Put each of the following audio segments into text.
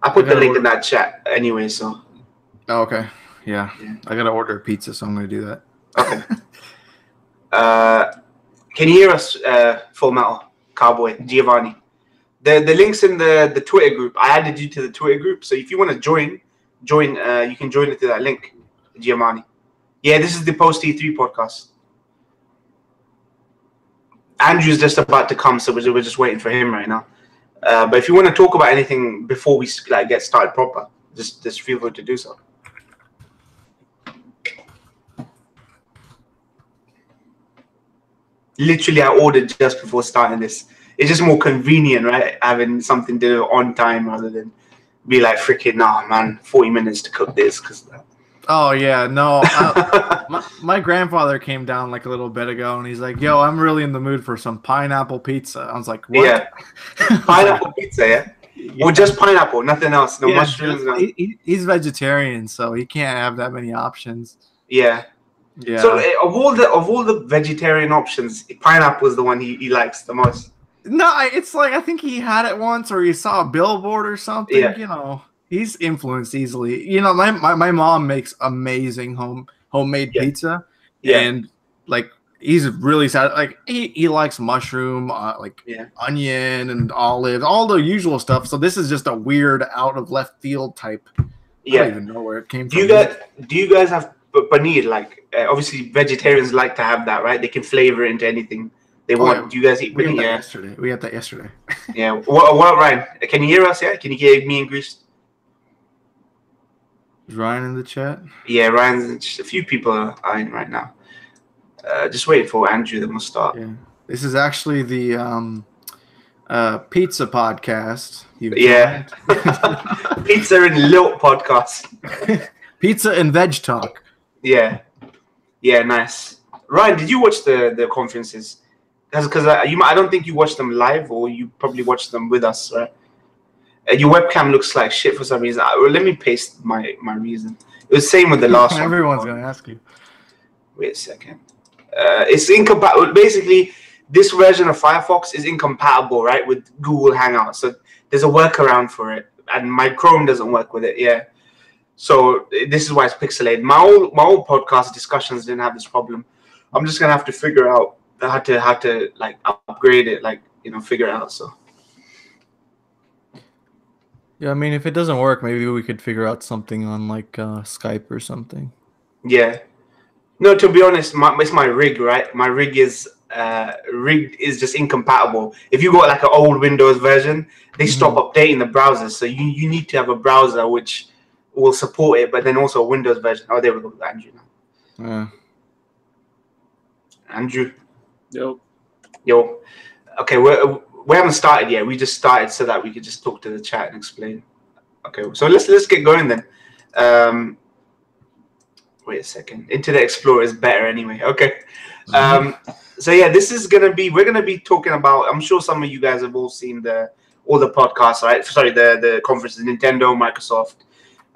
I put the link in that chat anyway, so. Oh, okay. Yeah. I gotta order a pizza, so I'm gonna do that. Okay. Can you hear us, Full Metal Cowboy Giovanni? The link's in the Twitter group. I added you to the Twitter group, so if you want to join, you can join it through that link, Giovanni. Yeah, this is the Post E3 podcast. Andrew's just about to come, so we're just waiting for him right now. But if you want to talk about anything before we get started proper, just feel free to do so. Literally, I ordered just before starting this. It's just more convenient, right? Having something to do on time rather than be like, freaking, nah, man, 40 minutes to cook this. Oh, yeah, no. My grandfather came down like a little bit ago, and he's like, yo, I'm really in the mood for some pineapple pizza. I was like, what? Yeah. Pineapple pizza, yeah? Or just pineapple, nothing else. No mushrooms. No. He's vegetarian, so he can't have that many options. Yeah. Yeah. So of all the vegetarian options, pineapple is the one he likes the most. No, it's like I think he had it once, or he saw a billboard or something. Yeah. You know, he's influenced easily. You know, my mom makes amazing homemade pizza, and like he's really sad. Like he likes mushroom, onion and olives, all the usual stuff. So this is just a weird out of left field type. Yeah. I don't even know where it came from. Do you guys have paneer? Like obviously vegetarians like to have that, right? They can flavor it into anything they want. Yeah. Do you guys eat paneer? We had that yesterday. Yeah. What Ryan? Can you hear us? Yeah. Can you hear me and Greece? Is Ryan in the chat? Yeah, Ryan's. A few people are in right now. Just waiting for Andrew. Then we'll start. Yeah. This is actually the pizza podcast. Yeah. Pizza and Lilt podcast. Pizza and veg talk. Yeah. Yeah, nice. Ryan, did you watch the conferences? Because I don't think you watched them live, or you probably watched them with us, right? Your webcam looks like shit for some reason. Let me paste my reason. It was the same with the last one. Everyone's going to ask you. Wait a second. It's incompatible. Basically, this version of Firefox is incompatible, right, with Google Hangouts. So there's a workaround for it, and my Chrome doesn't work with it. Yeah. So this is why it's pixelated. My old podcast discussions didn't have this problem. I'm just gonna have to figure out how to like upgrade it, like figure it out. So. Yeah, I mean, if it doesn't work, maybe we could figure out something on like Skype or something. Yeah. No, to be honest, it's my rig, right? My rig is just incompatible. If you got like an old Windows version, they stop updating the browsers. So you need to have a browser which will support it, but then also a Windows version. Oh, there we go, Andrew now. Andrew. Yo. Okay, we haven't started yet. We just started so that we could just talk to the chat and explain. Okay, so let's get going then. Wait a second. Internet Explorer is better anyway. Okay. So yeah, we're gonna be talking about. I'm sure some of you guys have all seen all the podcasts, right? Sorry, the conferences: Nintendo, Microsoft,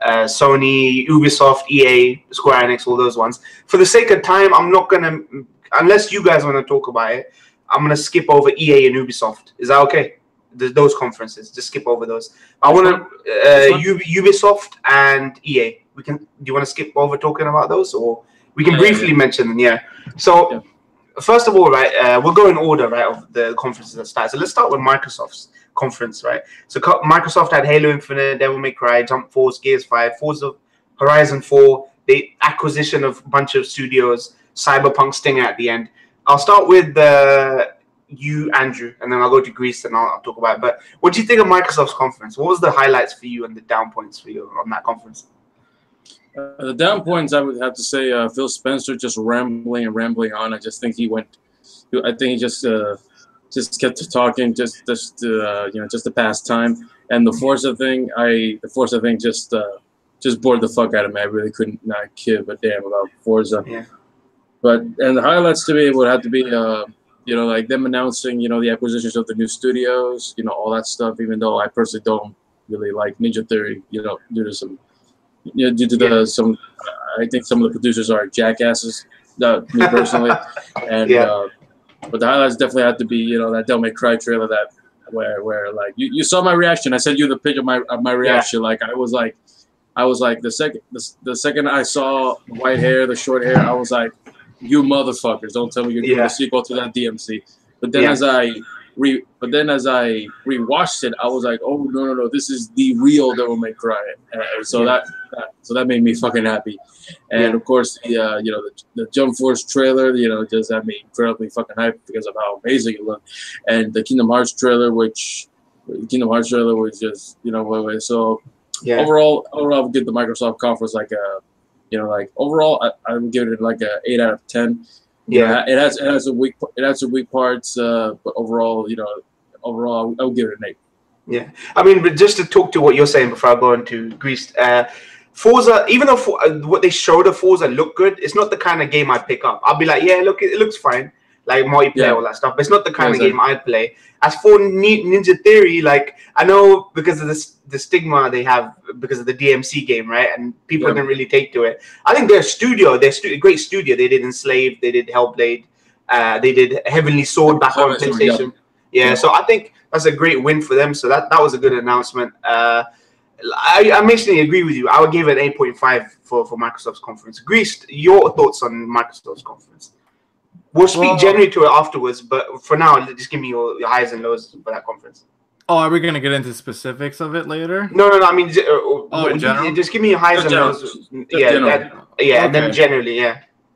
Sony, Ubisoft, EA, Square Enix, all those ones. For the sake of time, I'm not gonna, unless you guys want to talk about it, I'm gonna skip over EA and Ubisoft. Is that okay? Those conferences, just skip over those. I want to Ubisoft and EA. Do you want to skip over talking about those, or we can briefly mention them? Yeah. So first of all, right, we'll go in order, right, of the conferences that start. So let's start with Microsoft's conference, right? So Microsoft had Halo Infinite, Devil May Cry, Jump Force, Gears 5, Forza Horizon 4, the acquisition of a bunch of studios, Cyberpunk Stinger at the end. I'll start with you, Andrew, and then I'll go to Greece and I'll talk about it. But what do you think of Microsoft's conference? What was the highlights for you and the down points for you on that conference? The down points, I would have to say, Phil Spencer just rambling on. I just think he just kept talking, just to pass time. And the Forza thing, just bored the fuck out of me. I really couldn't not give a damn about Forza. Yeah. And the highlights to me would have to be, like them announcing, the acquisitions of the new studios, all that stuff. Even though I personally don't really like Ninja Theory, due to some. I think some of the producers are jackasses, me personally, and but the highlights definitely have to be that Devil May Cry trailer that where like you saw my reaction. I sent you the picture of my reaction. Like I was like the second I saw the white hair, the short hair, I was like, you motherfuckers, don't tell me you're doing a sequel to that DMC. But then as I rewatched it, I was like, oh no, this is the real Devil May Cry. So that made me fucking happy. And of course, the Jump Force trailer, just had me incredibly fucking hyped because of how amazing it looked. And the Kingdom Hearts trailer, was just, so overall, I would give the Microsoft conference overall, I would give it like a 8 out of 10. Yeah, it has some weak parts, but overall, I would give it an 8. Yeah, I mean, but just to talk to what you're saying before I go into Greece, Forza, even though what they showed of Forza looked good, it's not the kind of game I'd pick up. I'll be like, yeah, look, it looks fine, like multiplayer, all that stuff, but it's not the kind of game I'd play. As for Ninja Theory, like, I know because of the stigma they have because of the DMC game, right? And people didn't really take to it. I think they're a great studio. They did Enslaved, they did Hellblade, they did Heavenly Sword back on PlayStation. Yeah, so I think that's a great win for them. So that was a good announcement. I basically agree with you. I would give it 8.5 for Microsoft's conference. Greece, your thoughts on Microsoft's conference? We'll speak generally to it afterwards, but for now, just give me your highs and lows for that conference. Oh, are we going to get into specifics of it later? No. I mean, in general? Just give me your highs and lows. And then generally,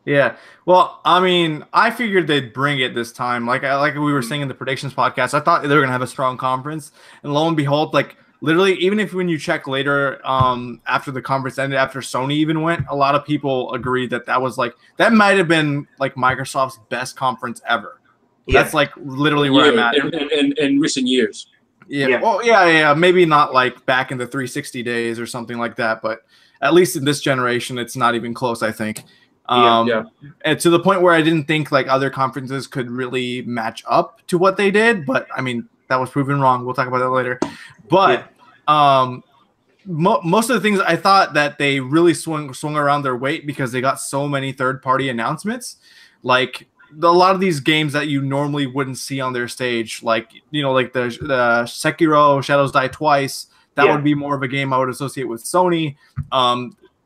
Yeah. Well, I mean, I figured they'd bring it this time. Like we were saying in the predictions podcast, I thought they were going to have a strong conference. And lo and behold, like literally, even if when you check later after the conference ended, after Sony even went, a lot of people agreed that that might have been like Microsoft's best conference ever. Yeah. That's like literally where I'm at. In recent years. Yeah. Well, yeah. Maybe not like back in the 360 days or something like that, but at least in this generation, it's not even close, I think. And to the point where I didn't think like other conferences could really match up to what they did, but I mean that was proven wrong. We'll talk about that later. But most of the things I thought that they really swung around their weight because they got so many third-party announcements, like a lot of these games that you normally wouldn't see on their stage, like like the Sekiro Shadows Die Twice. That would be more of a game I would associate with Sony.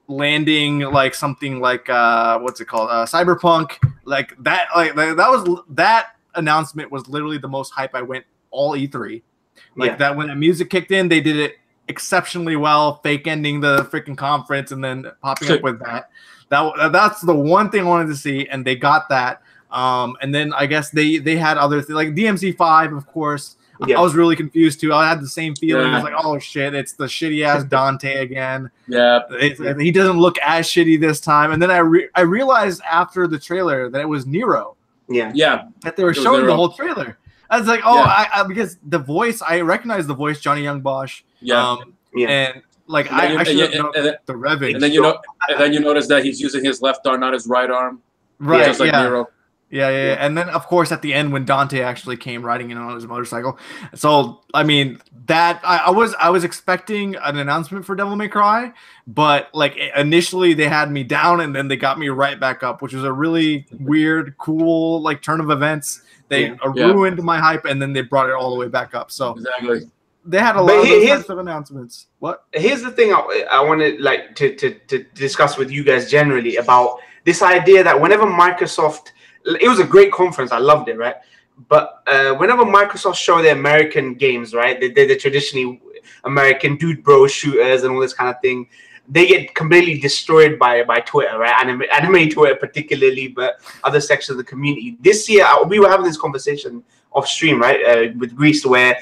Landing like something like what's it called, Cyberpunk, like that announcement was literally the most hype I went all E3. That when the music kicked in, they did it exceptionally well, fake ending the freaking conference and then popping up with that's the one thing I wanted to see, and they got that. And then I guess they had other things like DMC5, of course. I was really confused too. I had the same feeling. I was like, oh shit, it's the shitty ass Dante again. He doesn't look as shitty this time. And then I realized after the trailer that it was Nero. That they were showing the whole trailer. I was like, because the voice, I recognize the voice, Johnny Young Bosch. And like I should have known the Revenge. And then you notice that he's using his left arm, not his right arm. Right. Just like Nero. Yeah. And then, of course, at the end when Dante actually came riding in on his motorcycle. So, I mean, that I was expecting an announcement for Devil May Cry, but like initially they had me down and then they got me right back up, which was a really weird, cool like turn of events. They ruined my hype and then they brought it all the way back up. So exactly. They had a lot of those types of announcements. What? Here's the thing I wanted like to discuss with you guys generally about this idea that whenever Microsoft, it was a great conference. I loved it, right? But whenever Microsoft show their American games, right, they're the traditionally American dude bro shooters and all this kind of thing, they get completely destroyed by Twitter, right? Anime Twitter particularly, but other sections of the community. This year, we were having this conversation off stream, right, with Greece, where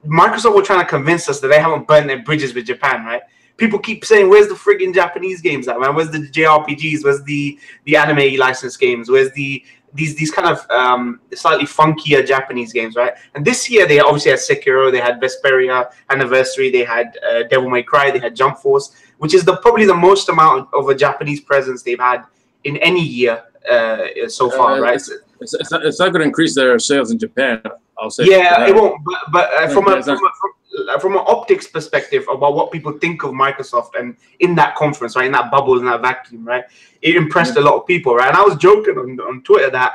Microsoft were trying to convince us that they haven't burned their bridges with Japan, right? People keep saying, where's the friggin' Japanese games at, man? Where's the JRPGs? Where's the anime licensed games? Where's these kind of slightly funkier Japanese games, right? And this year, they obviously had Sekiro, they had Vesperia Anniversary, they had Devil May Cry, they had Jump Force, which is probably the most amount of a Japanese presence they've had in any year so far, right? It's not going to increase their sales in Japan, I'll say. Yeah, it won't. But from an optics perspective about what people think of Microsoft and in that conference, right, in that bubble, in that vacuum, right, it impressed a lot of people, right? And I was joking on Twitter that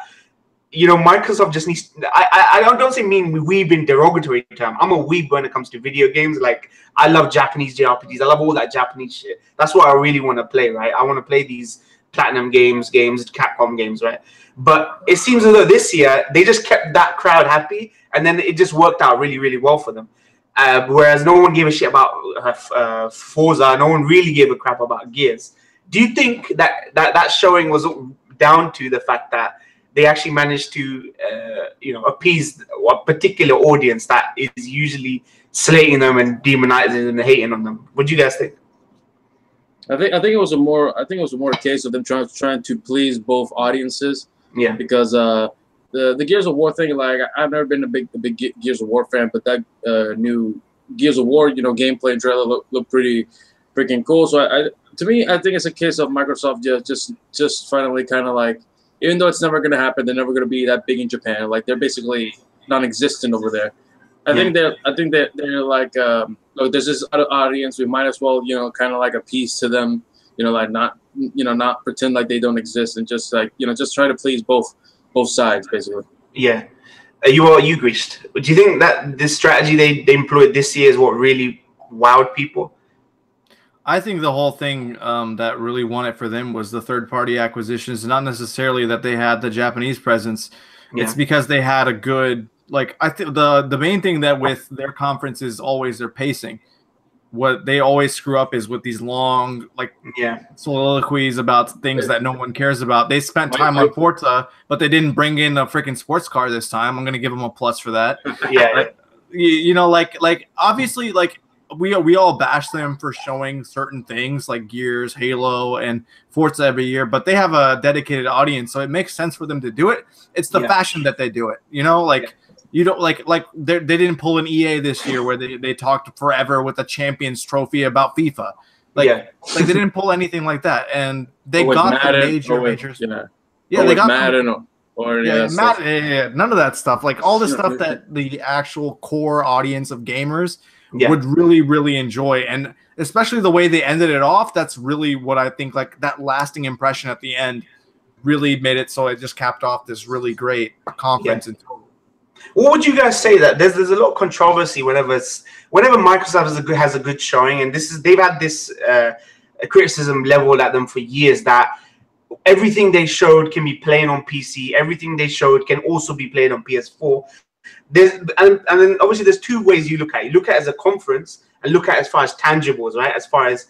you know, Microsoft just needs. I don't say mean weeb in derogatory term. I'm a weeb when it comes to video games. Like, I love Japanese JRPGs. I love all that Japanese shit. That's what I really want to play, right? I want to play these Platinum games, Capcom games, right? But it seems as though this year they just kept that crowd happy, and then it just worked out really, really well for them. Whereas no one gave a shit about Forza. No one really gave a crap about Gears. Do you think that showing was down to the fact that they actually managed to, you know, appease a particular audience that is usually slating them and demonizing them and hating on them? What do you guys think? I think it was a more a case of them trying to please both audiences. Yeah. Because the Gears of War thing, like, I've never been a big Gears of War fan, but that new Gears of War, you know, gameplay trailer looked pretty freaking cool. So to me, I think it's a case of Microsoft just finally kind of like, even though it's never going to happen, they're never going to be that big in Japan. Like, they're basically non-existent over there. I think that they're like, look, there's this other audience. We might as well, you know, kind of like appease to them, you know, like not pretend like they don't exist, and just like, you know, just try to please both sides, basically. Yeah. You Greased. Do you think that this strategy they employed this year is what really wowed people? I think the whole thing that really won it for them was the third-party acquisitions, not necessarily that they had the Japanese presence. Yeah. It's because they had a good, like, I think the main thing that with their conference is always their pacing. What they always screw up is with these long, like, soliloquies about things that no one cares about. They spent time on Forza, but they didn't bring in a freaking sports car this time. I'm gonna give them a plus for that. Yeah, you know, like obviously, like, we all bash them for showing certain things like Gears, Halo, and Forza every year, but they have a dedicated audience, so it makes sense for them to do it. It's the fashion that they do it, you know, like. You don't like they didn't pull an EA this year where they talked forever with a Champions Trophy about FIFA. Like they didn't pull anything like that, and they got Madden, the majors. They got Madden none of that stuff. Like all the stuff that the actual core audience of gamers would really, really enjoy, and especially the way they ended it off. That's really what I think. Like that lasting impression at the end really made it so it just capped off this really great conference in total. What would you guys say that there's a lot of controversy whenever Microsoft has a good showing, and they've had this criticism leveled at them for years that everything they showed can be played on PC, everything they showed can also be played on PS4. And then obviously there's two ways you look at it. You look at it as a conference and look at it as far as tangibles, right? As far as,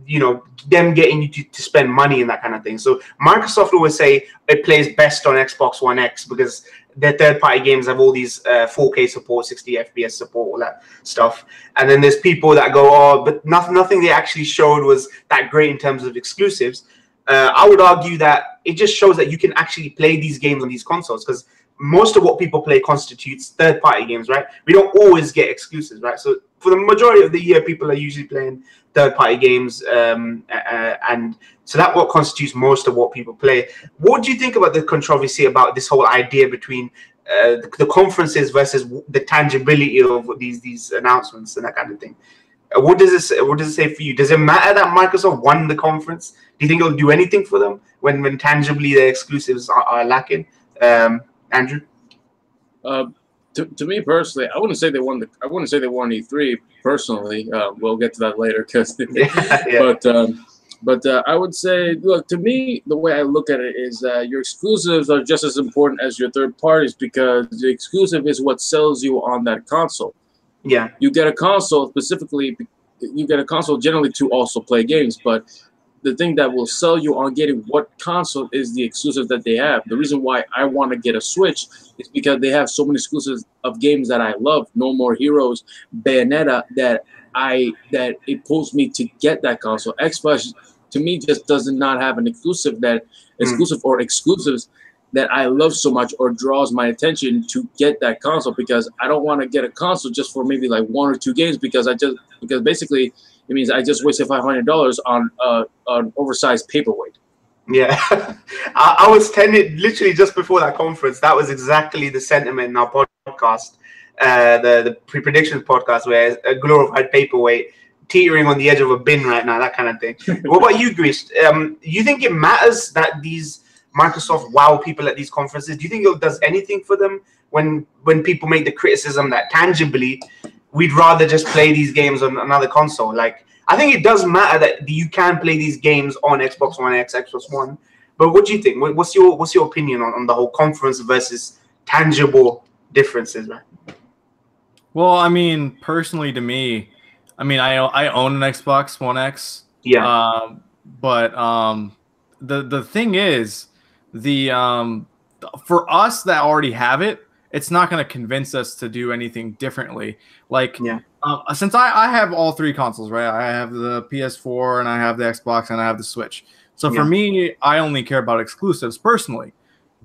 you know, them getting you to spend money and that kind of thing. So Microsoft always say it plays best on Xbox One X because their third-party games have all these 4K support, 60 FPS support, all that stuff. And then there's people that go, oh, but nothing they actually showed was that great in terms of exclusives. I would argue that it just shows that you can actually play these games on these consoles, because most of what people play constitutes third-party games, right? We don't always get exclusives, right? So for the majority of the year, people are usually playing third-party games, and so that's what constitutes most of what people play. What do you think about the controversy about this whole idea between the conferences versus the tangibility of these announcements and that kind of thing? What does it say for you? Does it matter that Microsoft won the conference? Do you think it'll do anything for them when tangibly their exclusives are lacking? Andrew? To me personally, I wouldn't say they won E3 personally. We'll get to that later, but I would say, look, to me, the way I look at it is your exclusives are just as important as your third parties, because the exclusive is what sells you on that console. Yeah, you get a console specifically. You get a console generally to also play games, but the thing that will sell you on getting what console is the exclusive that they have. The reason why I want to get a Switch is because they have so many exclusives of games that I love. No More Heroes, Bayonetta, that it pulls me to get that console. Xbox to me just does not have an exclusive or exclusives that I love so much or draws my attention to get that console, because I don't want to get a console just for maybe like one or two games, because basically it means I just wasted $500 on an oversized paperweight. Yeah, I was telling literally just before that conference, that was exactly the sentiment in our podcast, the pre-predictions podcast, where a glorified paperweight teetering on the edge of a bin right now, that kind of thing. What about you, Grease? You think it matters that these Microsoft wow people at these conferences? Do you think it does anything for them when people make the criticism that tangibly we'd rather just play these games on another console? Like, I think it does matter that you can play these games on Xbox One X, Xbox One. But what do you think? What's your opinion on the whole conference versus tangible differences, man? Well, I mean, personally, to me, I mean, I own an Xbox One X. Yeah. But the thing is, for us that already have it, it's not going to convince us to do anything differently. Like, since I have all three consoles, right? I have the PS4 and I have the Xbox and I have the Switch. So for me, I only care about exclusives personally.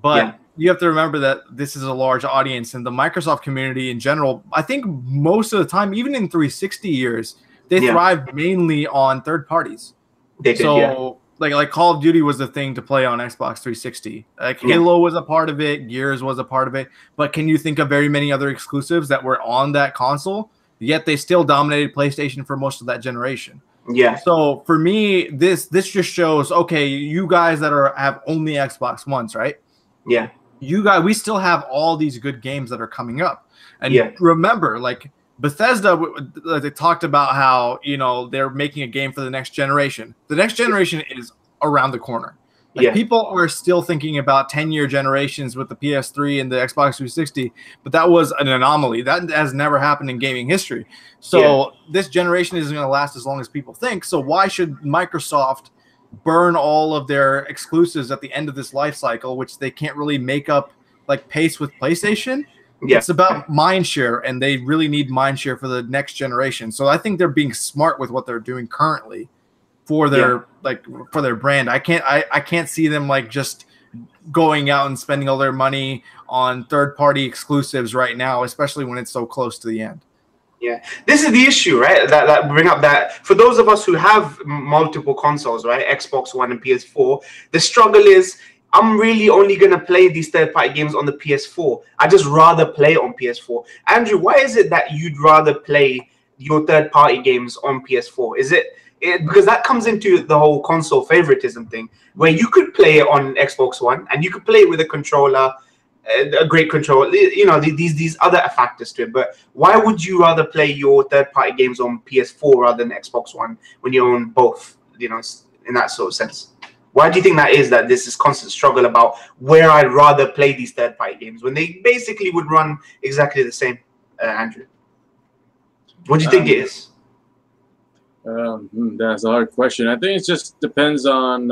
But you have to remember that this is a large audience, and the Microsoft community in general, I think most of the time, even in 360 years, they thrive mainly on third parties. They did, like Call of Duty was the thing to play on Xbox 360. Like Halo was a part of it, Gears was a part of it. But can you think of very many other exclusives that were on that console? Yet they still dominated PlayStation for most of that generation. Yeah. So for me, this just shows, okay, you guys that have only Xbox Ones, right? Yeah. You guys, we still have all these good games that are coming up. And remember, like Bethesda, they talked about how, you know, they're making a game for the next generation. The next generation is around the corner. Like people are still thinking about 10-year generations with the PS3 and the Xbox 360, but that was an anomaly. That has never happened in gaming history. So this generation isn't going to last as long as people think. So why should Microsoft burn all of their exclusives at the end of this life cycle, which they can't really make up like pace with PlayStation? It's about mindshare, and they really need mindshare for the next generation. So I think they're being smart with what they're doing currently for their for their brand. I can't see them like just going out and spending all their money on third-party exclusives right now, especially when it's so close to the end. Yeah, this is the issue, right? That bring up that for those of us who have multiple consoles, right, Xbox One and PS4, the struggle is I'm really only gonna play these third-party games on the PS4. I just rather play on PS4. Andrew, why is it that you'd rather play your third-party games on PS4? Is it because that comes into the whole console favoritism thing, where you could play it on Xbox One and you could play it with a controller, a great controller, you know, these other factors to it. But why would you rather play your third-party games on PS4 rather than Xbox One when you own both, you know, in that sort of sense? Why do you think that is, that this is constant struggle about where I'd rather play these third-party games when they basically would run exactly the same, Andrew? What do you think it is? That's a hard question. I think it just depends on.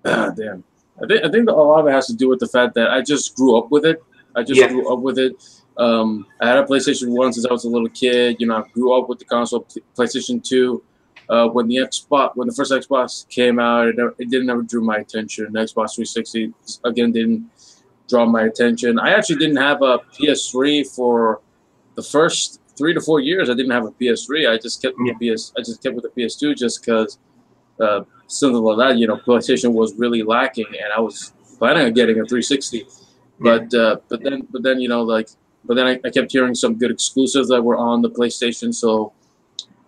Damn. I think a lot of it has to do with the fact that I just grew up with it. I grew up with it. I had a PlayStation 1 since I was a little kid. You know, I grew up with the console, PlayStation 2. When the first Xbox came out, it didn't ever drew my attention. The Xbox 360 again didn't draw my attention. I actually didn't have a PS3 for the first 3 to 4 years. I didn't have a PS3. I just kept with the PS2 just because something like that. You know, PlayStation was really lacking, and I was planning on getting a 360. But then you know, I kept hearing some good exclusives that were on the PlayStation, so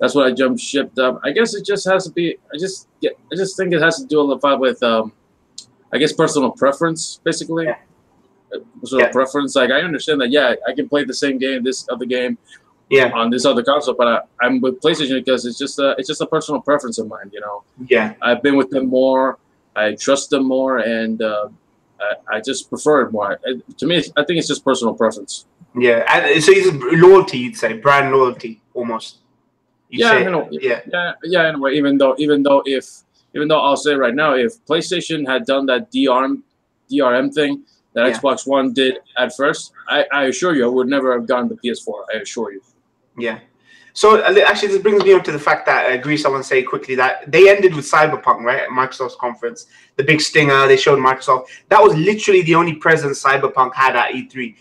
that's what I jumped shipped up. I guess it just has to be. I just think it has to do a lot with I guess personal preference, basically. Personal preference. Like I understand that. I can play the same game, this other game, on this other console, but I'm with PlayStation because it's just a personal preference of mine. You know. Yeah. I've been with them more. I trust them more, and I just prefer it more. To me, I think it's just personal preference. Yeah, and so it's loyalty. You'd say brand loyalty almost. In a way. Even though I'll say right now, if PlayStation had done that DRM thing that Xbox One did at first, I assure you, I would never have gotten the PS4. I assure you. Yeah. So actually, this brings me on to the fact that I agree. Someone say quickly that they ended with Cyberpunk, right? At Microsoft's conference, the big stinger. They showed Microsoft. That was literally the only presence Cyberpunk had at E3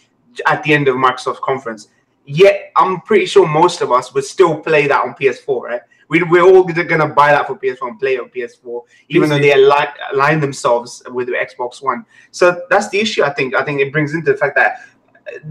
at the end of Microsoft's conference. Yet, I'm pretty sure most of us would still play that on PS4, right? We're all going to buy that for PS4 and play it on PS4, even though they align themselves with the Xbox One. So that's the issue, I think. I think it brings into the fact that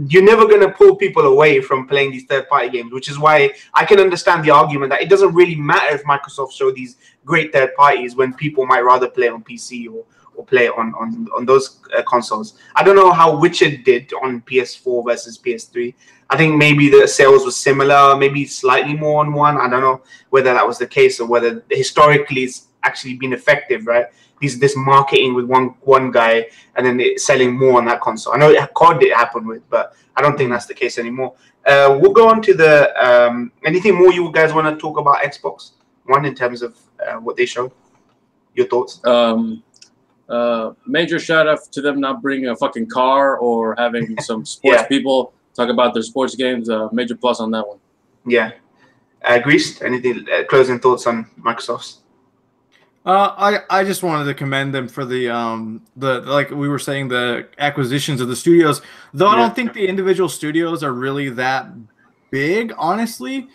you're never going to pull people away from playing these third-party games, which is why I can understand the argument that it doesn't really matter if Microsoft show these great third parties when people might rather play on PC or play it on those consoles. I don't know how Witcher did on PS4 versus PS3. I think maybe the sales was similar, maybe slightly more on one. I don't know whether that was the case or whether historically it's actually been effective, right? This marketing with one guy and then selling more on that console. I know COD it happened with, but I don't think that's the case anymore. We'll go on to the anything more you guys want to talk about Xbox One in terms of what they showed. Your thoughts? Major shout out to them not bringing a fucking car or having some sports people talk about their sports games. Major plus on that one. Yeah. Grease, anything closing thoughts on Microsoft's? I just wanted to commend them for the like we were saying, the acquisitions of the studios. Though I don't think the individual studios are really that big, honestly.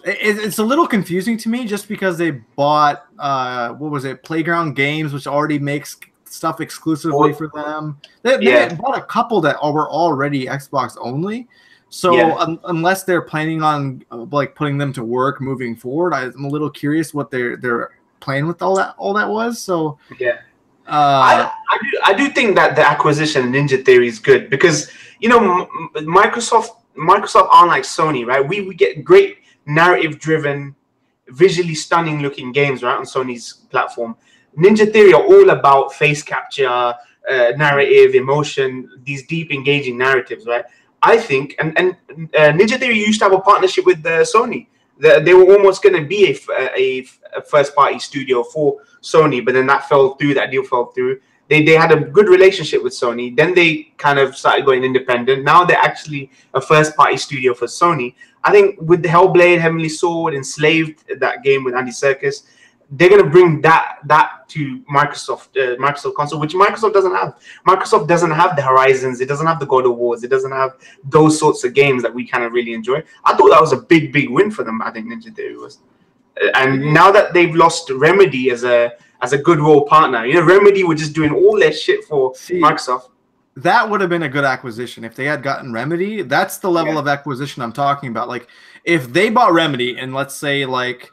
It's a little confusing to me just because they bought what was it, Playground Games, which already makes stuff exclusively for them. They bought a couple that were already Xbox only. So unless they're planning on like putting them to work moving forward, I'm a little curious what they're playing with all that was. So I do think that the acquisition of Ninja Theory is good because Microsoft aren't like Sony, right? We get great narrative driven, visually stunning looking games, right, on Sony's platform. Ninja Theory are all about face capture, narrative, emotion, these deep engaging narratives, right? I think and Ninja Theory used to have a partnership with Sony. They were almost going to be a first-party studio for Sony, but then that fell through. That deal fell through. They had a good relationship with Sony. Then they kind of started going independent. Now they're actually a first-party studio for Sony. I think with the Hellblade, Heavenly Sword, Enslaved, that game with Andy Serkis, they're going to bring that to Microsoft console, which Microsoft doesn't have. Microsoft doesn't have the Horizons. It doesn't have the God of Wars. It doesn't have those sorts of games that we kind of really enjoy. I thought that was a big win for them. I think Ninja Theory was. And now that they've lost Remedy as a good role partner, Remedy were just doing all their shit for Microsoft. That would have been a good acquisition if they had gotten Remedy. That's the level of acquisition I'm talking about. Like if they bought Remedy and let's say like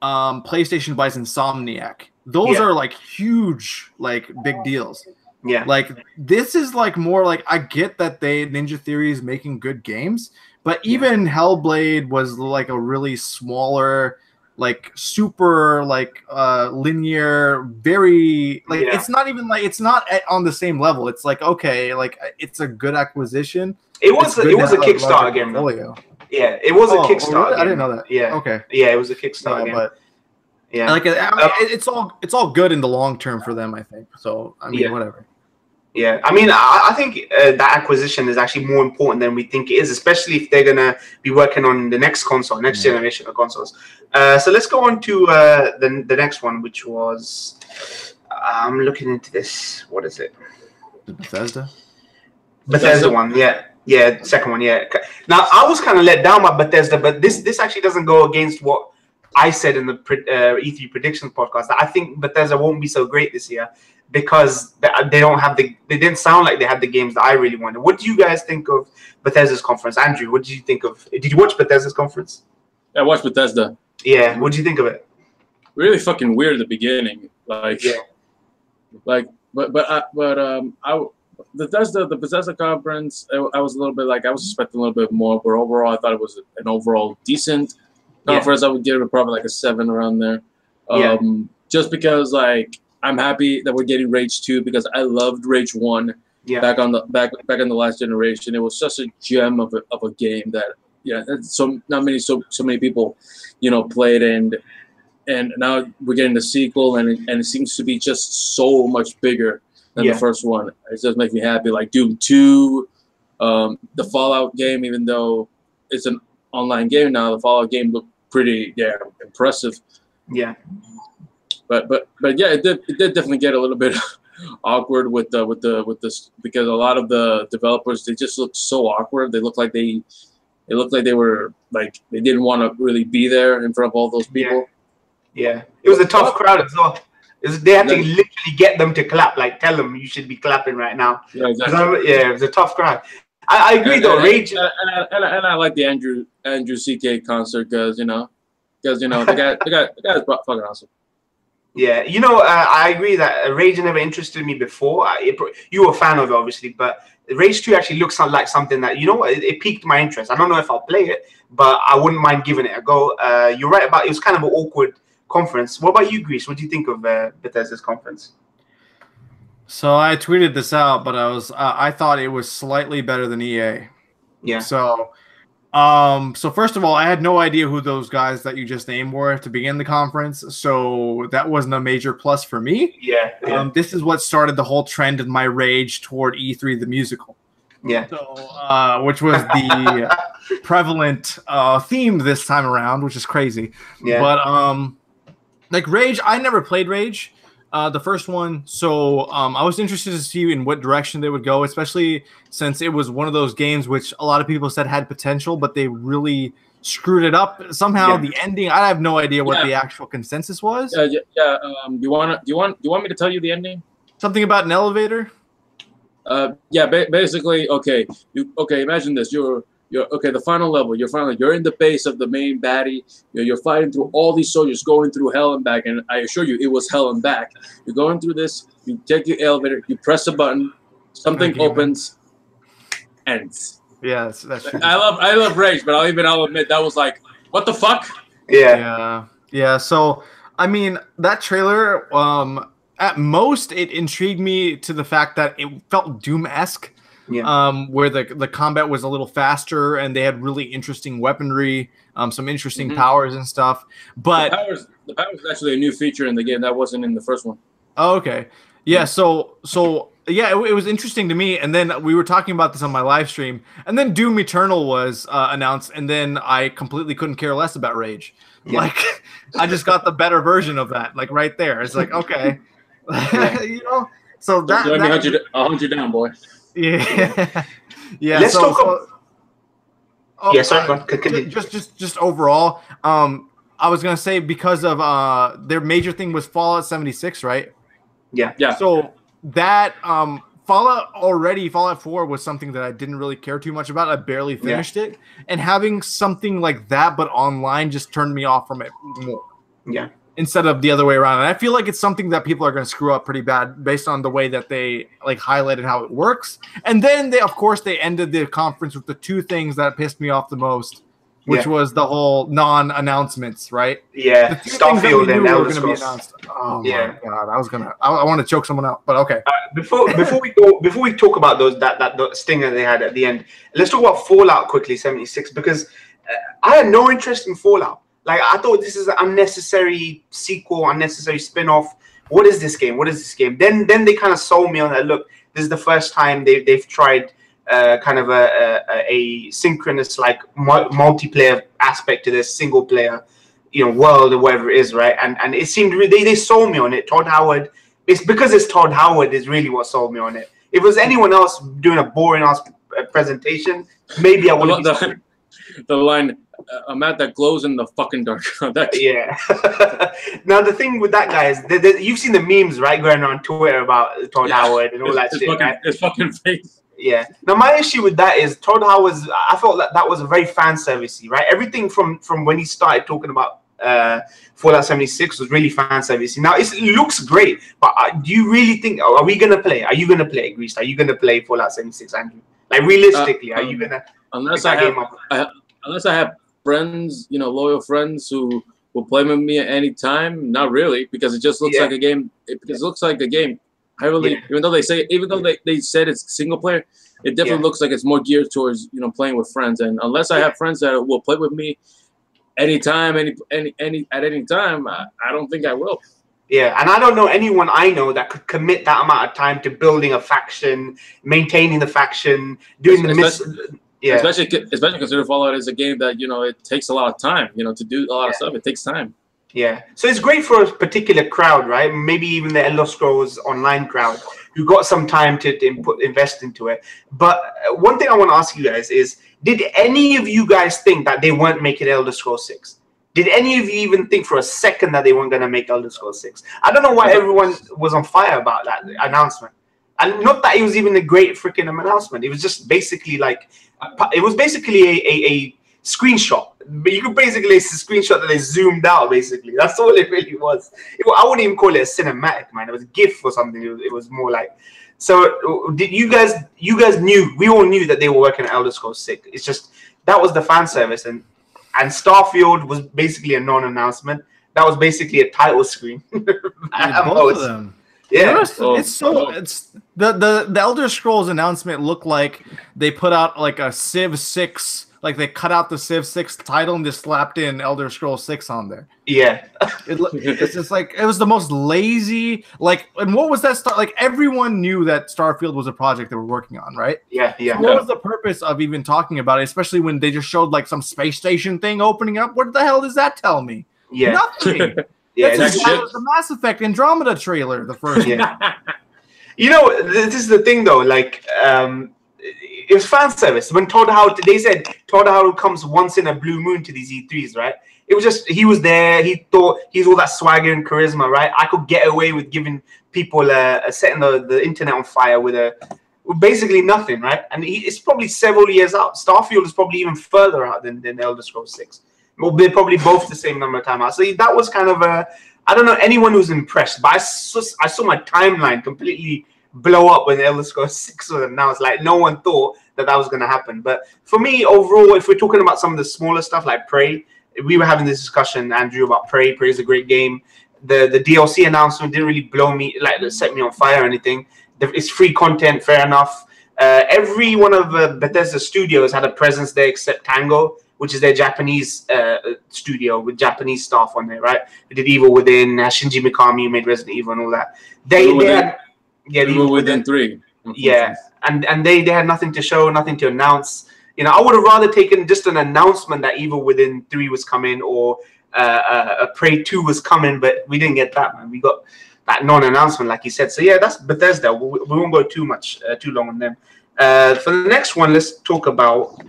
PlayStation buys Insomniac, those are like huge, like big deals. Yeah, like this is like more like, I get that Ninja Theory is making good games, but even Hellblade was like a really smaller, like super like linear, very like it's not even like, it's not on the same level. It's like, okay, like it's a good acquisition. It was a Kickstarter game though. Yeah, it was a Kickstarter. Really? I didn't know that. Yeah. Okay. Yeah, it was a Kickstarter game. But like it's all good in the long term for them, I think. So I mean, whatever. Yeah, I mean, I think that acquisition is actually more important than we think it is, especially if they're gonna be working on the next console, next generation of consoles. So let's go on to the next one, which was I'm looking into this. What is it? Bethesda one, yeah, second one, yeah. Now I was kind of let down by Bethesda, but this actually doesn't go against what I said in the E3 predictions podcast. That I think Bethesda won't be so great this year because they don't have they didn't sound like they had the games that I really wanted. What do you guys think of Bethesda's conference? Andrew, what did you think of? Did you watch Bethesda's conference? I watched Bethesda. Yeah, what did you think of it? Really fucking weird at the beginning, like, the Bethesda conference, I was a little bit like, I was expecting a little bit more, but overall I thought it was an overall decent conference. I would give it probably like a 7 around there. Just because like I'm happy that we're getting Rage 2 because I loved Rage 1 back in the last generation. It was such a gem of a game that so many people played, and now we're getting the sequel and it seems to be just so much bigger than the first one. It just makes me happy. Like Doom 2, the Fallout game, even though it's an online game now, the Fallout game looked pretty impressive. Yeah. But yeah, it did definitely get a little bit awkward with this because a lot of the developers, they just looked so awkward. They looked like they were like they didn't want to really be there in front of all those people. Yeah. It was a tough crowd as well. They had to literally get them to clap, like tell them you should be clapping right now. Yeah, exactly. It was a tough crowd. I agree though. Rage and I like the Andrew CK concert because the guy's fucking awesome. Yeah, I agree that Rage never interested me before. You were a fan of it, obviously, but Rage 2 actually looks like something that, it piqued my interest. I don't know if I'll play it, but I wouldn't mind giving it a go. You're right about it was kind of an awkward conference. What about you, Greece? What do you think of Bethesda's conference? So I tweeted this out, but I thought it was slightly better than EA. Yeah. So first of all, I had no idea who those guys that you just named were to begin the conference, so that wasn't a major plus for me. Yeah. This is what started the whole trend in my rage toward E3 the musical. Yeah. So, which was the prevalent theme this time around, which is crazy. Yeah. But like Rage, I never played Rage. The first one, so I was interested to see in what direction they would go, especially since it was one of those games which a lot of people said had potential, but they really screwed it up somehow. Yeah. The ending, I have no idea what the actual consensus was. Do you want me to tell you the ending? Something about an elevator. Basically, okay. Imagine this: you're the final level. You're in the base of the main baddie. You're fighting through all these soldiers, going through hell and back. And I assure you, it was hell and back. You're going through this. You take the elevator. You press a button. Something opens. Ends. Yeah, that's true. I love Rage, but I'll admit that was like, what the fuck? Yeah. So I mean, that trailer, at most, it intrigued me to the fact that it felt Doom-esque. Yeah. Where the combat was a little faster and they had really interesting weaponry, some interesting powers and stuff. But the power is actually a new feature in the game that wasn't in the first one. Oh, okay. Yeah. So yeah, it was interesting to me. And then we were talking about this on my live stream, and then Doom Eternal was announced, and then I completely couldn't care less about Rage. Yeah. Like, I just got the better version of that, like right there. It's like, okay, So that. Let me hunt you down, boy. Yeah. Yeah. Let's talk about. Sorry. Just overall, I was gonna say because of their major thing was Fallout 76, right? Yeah. So that Fallout 4 was something that I didn't really care too much about. I barely finished it, and having something like that but online just turned me off from it more. Yeah. Instead of the other way around. And I feel like it's something that people are going to screw up pretty bad based on the way that they like highlighted how it works. And then they ended the conference with the two things that pissed me off the most, which was the whole non-announcements, right? Yeah. Starfield and Elder Scrolls. Oh my god, I want to choke someone out, but okay. Before we talk about those that stinger they had at the end, let's talk about Fallout quickly 76, because I had no interest in Fallout. Like, I thought this is an unnecessary sequel, unnecessary spin-off. What is this game? Then they kind of sold me on that. Look, this is the first time they've tried kind of a synchronous, like, multiplayer aspect to this single player, world or whatever it is, right? And it seemed they sold me on it. Todd Howard. It's because it's Todd Howard is really what sold me on it. If it was anyone else doing a boring ass presentation, maybe I wouldn't. The line. A map that glows in the fucking dark. Yeah. Now the thing with that guy is, you've seen the memes, right, going on Twitter about Todd Howard and all that shit. Right? His fucking face. Yeah. Now my issue with that is Todd Howard's. I felt that was a very fan servicey, right? Everything from when he started talking about Fallout 76 was really fan servicey. Now it looks great, but do you really think? Are we gonna play? Are you gonna play it, Greece? Are you gonna play Fallout 76, Andrew? Like, realistically, are you gonna? Unless I have friends, loyal friends who will play with me at any time. Not really, because it just looks like a game. It looks like a game. Even though they said it's single player, it definitely looks like it's more geared towards playing with friends. And unless I have friends that will play with me anytime, at any time, I don't think I will. Yeah, and I don't know anyone I know that could commit that amount of time to building a faction, maintaining the faction, doing Yeah, especially considering Fallout is a game that it takes a lot of time. To do a lot of stuff, it takes time. Yeah, so it's great for a particular crowd, right? Maybe even the Elder Scrolls Online crowd who got some time to invest into it. But one thing I want to ask you guys is: did any of you guys think that they weren't making Elder Scrolls 6? Did any of you even think for a second that they weren't going to make Elder Scrolls 6? I don't know why everyone was on fire about that announcement. And not that it was even a great freaking announcement. It was just basically like, it was basically a screenshot but you could basically it's a screenshot that they zoomed out. Basically, that's all it really was. I wouldn't even call it a cinematic, man. It was a GIF or something. It was more like. So did you guys? You guys knew. We all knew that they were working on Elder Scrolls 6. It's just that was the fan service, and Starfield was basically a non-announcement. That was basically a title screen. Both of them. Yeah, it's the Elder Scrolls announcement looked like they put out like a Civ 6, like they cut out the Civ 6 title and just slapped in Elder Scrolls 6 on there. Yeah, it's just like it was the most lazy. Like, and what was that? Like everyone knew that Starfield was a project they were working on, right? Yeah. So what was the purpose of even talking about it? Especially when they just showed like some space station thing opening up. What the hell does that tell me? Yeah, nothing. Yeah, that's the Mass Effect Andromeda trailer, the first one. You know, this is the thing though, like it was fan service. When they said Todd Howard comes once in a blue moon to these E3s, right? It was just he was there, he thought he's all that swagger and charisma, right? I could get away with giving people setting the internet on fire with basically nothing, right? And it's probably several years out. Starfield is probably even further out than Elder Scrolls 6. Well, they're probably both the same number of time out. So that was kind of I don't know anyone who's impressed, but I saw my timeline completely blow up when Elder Scrolls 6 was announced. Like no one thought that was going to happen. But for me, overall, if we're talking about some of the smaller stuff like Prey, we were having this discussion, Andrew, about Prey. Prey is a great game. The DLC announcement didn't really blow me, like set me on fire or anything. It's free content, fair enough. Every one of Bethesda studios had a presence there except Tango, which is their Japanese studio with Japanese staff on there, right? They did Evil Within, Shinji Mikami made Resident Evil and all that. They had Evil Within 3. Yeah, and they had nothing to show, nothing to announce. You know, I would have rather taken just an announcement that Evil Within 3 was coming or a Prey 2 was coming, but we didn't get that, man. We got that non-announcement, like you said. So yeah, that's Bethesda. We won't go too long on them. For the next one, let's talk about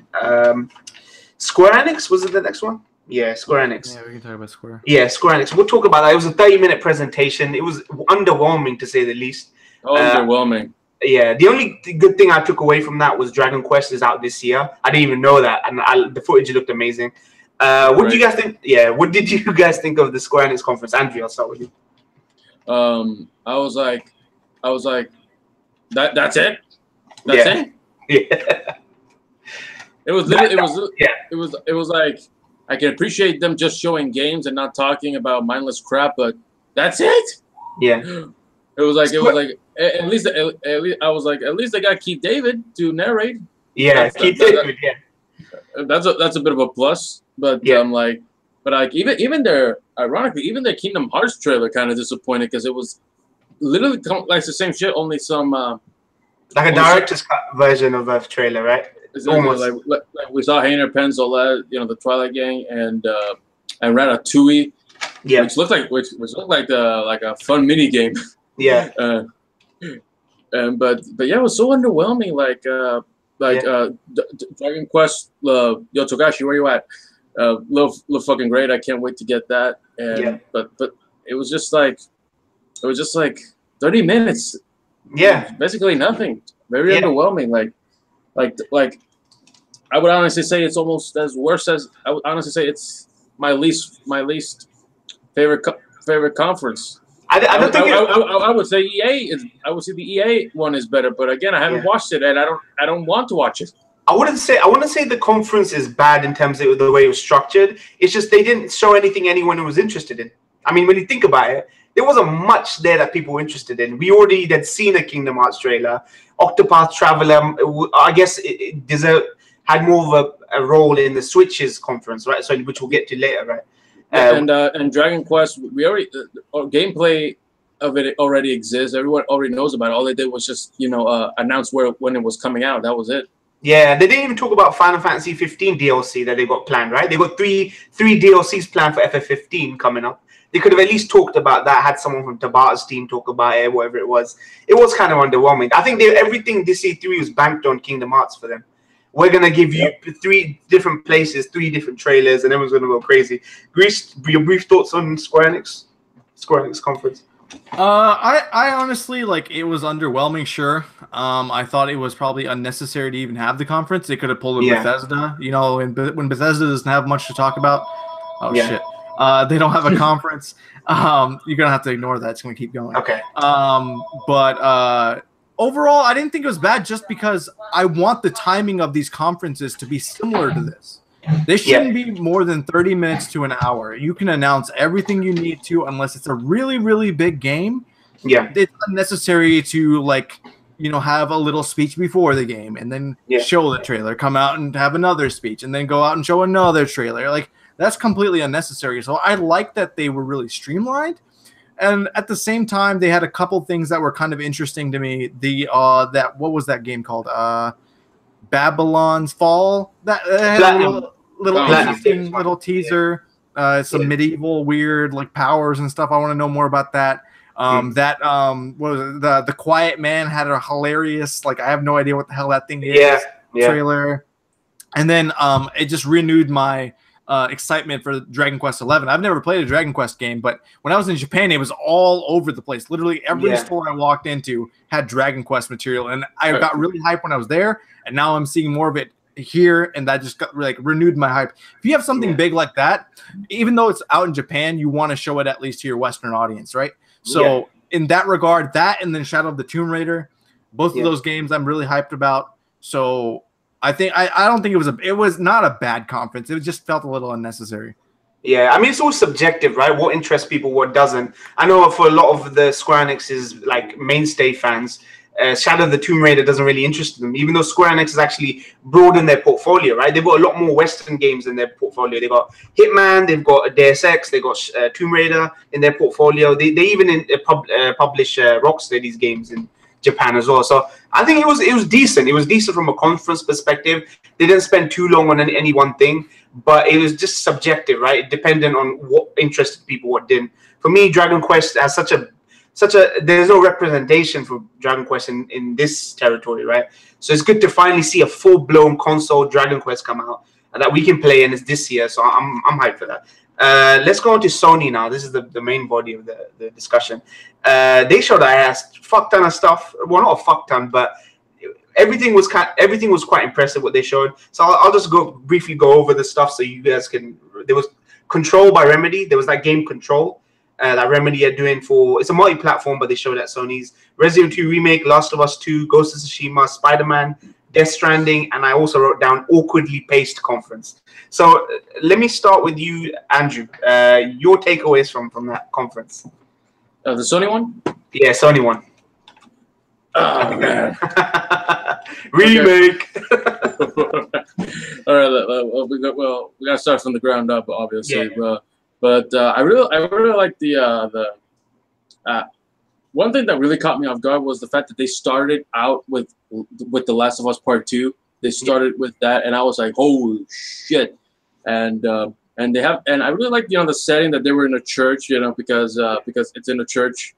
Square Enix. Was it the next one? Yeah, Square Enix. Yeah, we can talk about Square. Yeah, Square Enix. We'll talk about that. It was a 30-minute presentation. It was underwhelming, to say the least. Underwhelming. Yeah, the only good thing I took away from that was Dragon Quest is out this year. I didn't even know that, and the footage looked amazing. What did you guys think? Yeah, what did you guys think of the Square Enix conference? Andrew, I'll start with you. I was like, that's it. That's it. Yeah. It was like I can appreciate them just showing games and not talking about mindless crap, but that's it. Yeah. It was like at least I was like, at least they got Keith David to narrate. Yeah, Keith David. Yeah. That's a bit of a plus, but yeah. Even their Kingdom Hearts trailer kind of disappointed because it was literally like the same shit, only some like a director's cut version of a trailer, right? Almost like we saw Hayner Pencil, the Twilight Gang, and Ratatouille, yeah, which looked like a fun mini game. Yeah. But yeah, it was so underwhelming. Dragon Quest, Togashi, where you at? Look fucking great. I can't wait to get that. And but it was just like 30 minutes. Yeah. Basically nothing. Very underwhelming. Like I would honestly say it's almost as worse as I would honestly say it's my least favorite conference. I would say EA is. I would say the EA one is better, but again, I haven't watched it, and I don't want to watch it. I wouldn't say the conference is bad in terms of the way it was structured. It's just they didn't show anything anyone was interested in. I mean, when you think about it, there wasn't much there that people were interested in. We already had seen a Kingdom Hearts trailer. Octopath Traveler, I guess, had more of a role in the Switch's conference, right? So, which we'll get to later, right? And Dragon Quest, we already gameplay of it already exists. Everyone already knows about it. All they did was just announce when it was coming out. That was it. Yeah, they didn't even talk about Final Fantasy 15 DLC that they got planned, right? They got three DLCs planned for FF15 coming up. They could have at least talked about that. Had someone from Tabata's team talk about it, whatever it was. It was kind of underwhelming. I think everything this E3 was banked on Kingdom Hearts for them. We're going to give you 3 different places, 3 different trailers, and everyone's going to go crazy. Greece, your brief thoughts on Square Enix conference? I honestly, like, it was underwhelming. Sure. I thought it was probably unnecessary to even have the conference. They could have pulled in Bethesda. You know, when Bethesda doesn't have much to talk about. Oh shit. They don't have a conference. You're gonna have to ignore that. It's gonna keep going. Okay. But overall, I didn't think it was bad, just because I want the timing of these conferences to be similar to this. They shouldn't be more than 30 minutes to an hour. You can announce everything you need to, unless it's a really, really big game. Yeah. It's unnecessary to, like, you know, have a little speech before the game and then show the trailer, come out and have another speech, and then go out and show another trailer. Like, that's completely unnecessary. So I like that they were really streamlined. And at the same time, they had a couple things that were kind of interesting to me. What was that game called? Babylon's Fall. That had a little interesting little teaser. Some medieval weird, like, powers and stuff. I want to know more about that. What was it? The Quiet Man had a hilarious, like, I have no idea what the hell that thing is. Trailer. And then it just renewed my excitement for Dragon Quest XI. I've never played a Dragon Quest game, but when I was in Japan, it was all over the place. Literally every store I walked into had Dragon Quest material, and I got really hyped when I was there, and now I'm seeing more of it here, and that just got, like, renewed my hype. If you have something big like that, even though it's out in Japan, you want to show it at least to your Western audience, right? So in that regard, that and then Shadow of the Tomb Raider, both of those games I'm really hyped about. So I don't think it was not a bad conference. It just felt a little unnecessary. Yeah, I mean, it's all subjective, right? What interests people, what doesn't. I know for a lot of the Square Enix's, like, mainstay fans, Shadow of the Tomb Raider doesn't really interest them, even though Square Enix has actually broadened their portfolio, right? They've got a lot more Western games in their portfolio. They've got Hitman, they've got Deus Ex, they've got Tomb Raider in their portfolio. They even publish Rocksteady's games in Japan as well. So I think it was decent. It was decent from a conference perspective. They didn't spend too long on any one thing, but it was just subjective, right? Dependent on what interested people, what didn't. For me, Dragon Quest has such a there's no representation for Dragon Quest in this territory, right? So it's good to finally see a full-blown console Dragon Quest come out that we can play, and it's this year. So I'm hyped for that. Let's go on to Sony now. This is the main body of the discussion. They showed a fuck ton of stuff. Well, not a fuck ton, but everything was quite impressive what they showed. So I'll just briefly go over the stuff so you guys can. There was Control by Remedy. There was that game Control that Remedy are doing it's a multi-platform, but they showed at Sony's. Resident Evil 2 Remake, Last of Us 2, Ghost of Tsushima, Spider-Man, Death Stranding, and I also wrote down awkwardly paced conference. So let me start with you, Andrew. Your takeaways from that conference. The Sony one? Yeah, Sony one. Oh, man. Remake. All right. We gotta start from the ground up, obviously. Yeah. But I really like the one thing that really caught me off guard was the fact that they started out with The Last of Us Part 2. They started with that, and I was like, holy shit. And I really like, the setting that they were in a church, because it's in a church,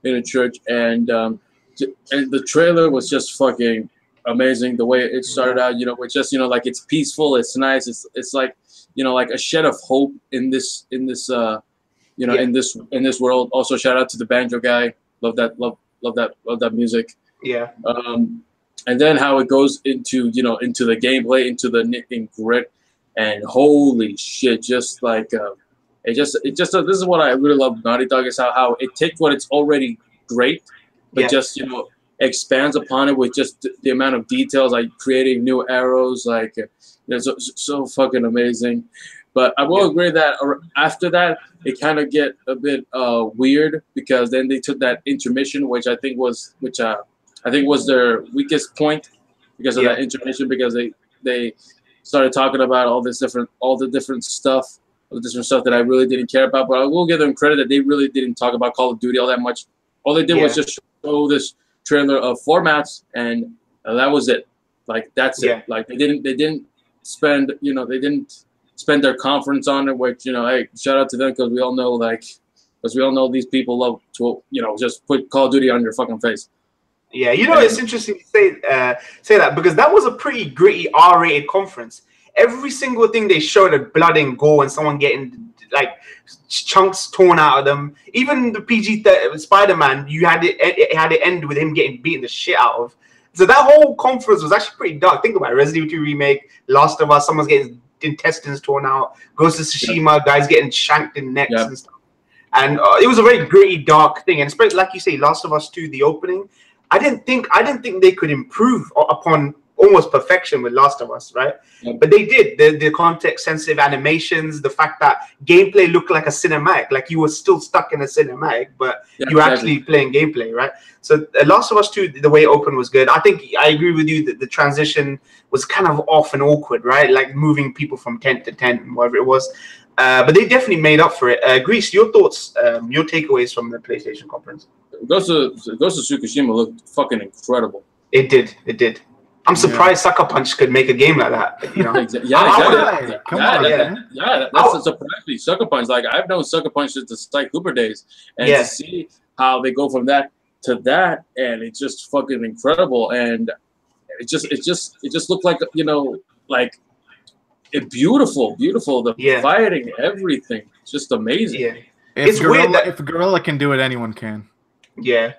and the trailer was just fucking amazing. The way it started out, with just, like, it's peaceful, it's nice, it's like, like a shed of hope in this in this world. Also, shout out to the banjo guy. Love that music. Yeah. And then how it goes into the gameplay, into the nit and grit, and holy shit, just like this is what I really love Naughty Dog, is how it takes what it's already great, but just expands upon it with just the amount of details, like creating new arrows, like so fucking amazing. But I will agree that after that, it kind of get a bit weird, because then they took that intermission, which I think was their weakest point, because of that intermission, because they started talking about all the different stuff that I really didn't care about. But I will give them credit that they really didn't talk about Call of Duty all that much. All they did was just show this trailer of formats, and that was it. Like, that's it. Like, they didn't spend their conference on it, which, hey, shout out to them, because we all know these people love to, just put Call of Duty on your fucking face. Yeah, it's interesting to say that, because that was a pretty gritty R-rated conference. every single thing they showed of blood and gore and someone getting like chunks torn out of them. Even the PG Spider-Man, you had it had it end with him getting beaten the shit out of. So that whole conference was actually pretty dark. Think about it. Resident Evil 2 remake, Last of Us, someone's getting intestines torn out, Ghost of Tsushima, guys getting shanked in necks and stuff. And it was a very gritty, dark thing. And especially, like you say, Last of Us 2, the opening, I didn't think they could improve upon almost perfection with Last of Us, right? But they did. The context-sensitive animations, the fact that gameplay looked like a cinematic, like you were still stuck in a cinematic, but you were actually playing gameplay, right? So Last of Us 2, the way it opened was good. I think I agree with you that the transition was kind of off and awkward, right? Like moving people from tent to tent, whatever it was. But they definitely made up for it. Greece, your thoughts, your takeaways from the PlayStation conference? Ghost of Tsushima looked fucking incredible. It did. I'm surprised Sucker Punch could make a game like that. You know? That's surprised me. Sucker Punch, like I've known Sucker Punch since the Spike Hooper days, and to see how they go from that to that, and it's just fucking incredible. And it just looked like, you know, like beautiful. The fighting, everything, just amazing. Yeah. It's weird that if Gorilla can do it, anyone can. Yeah.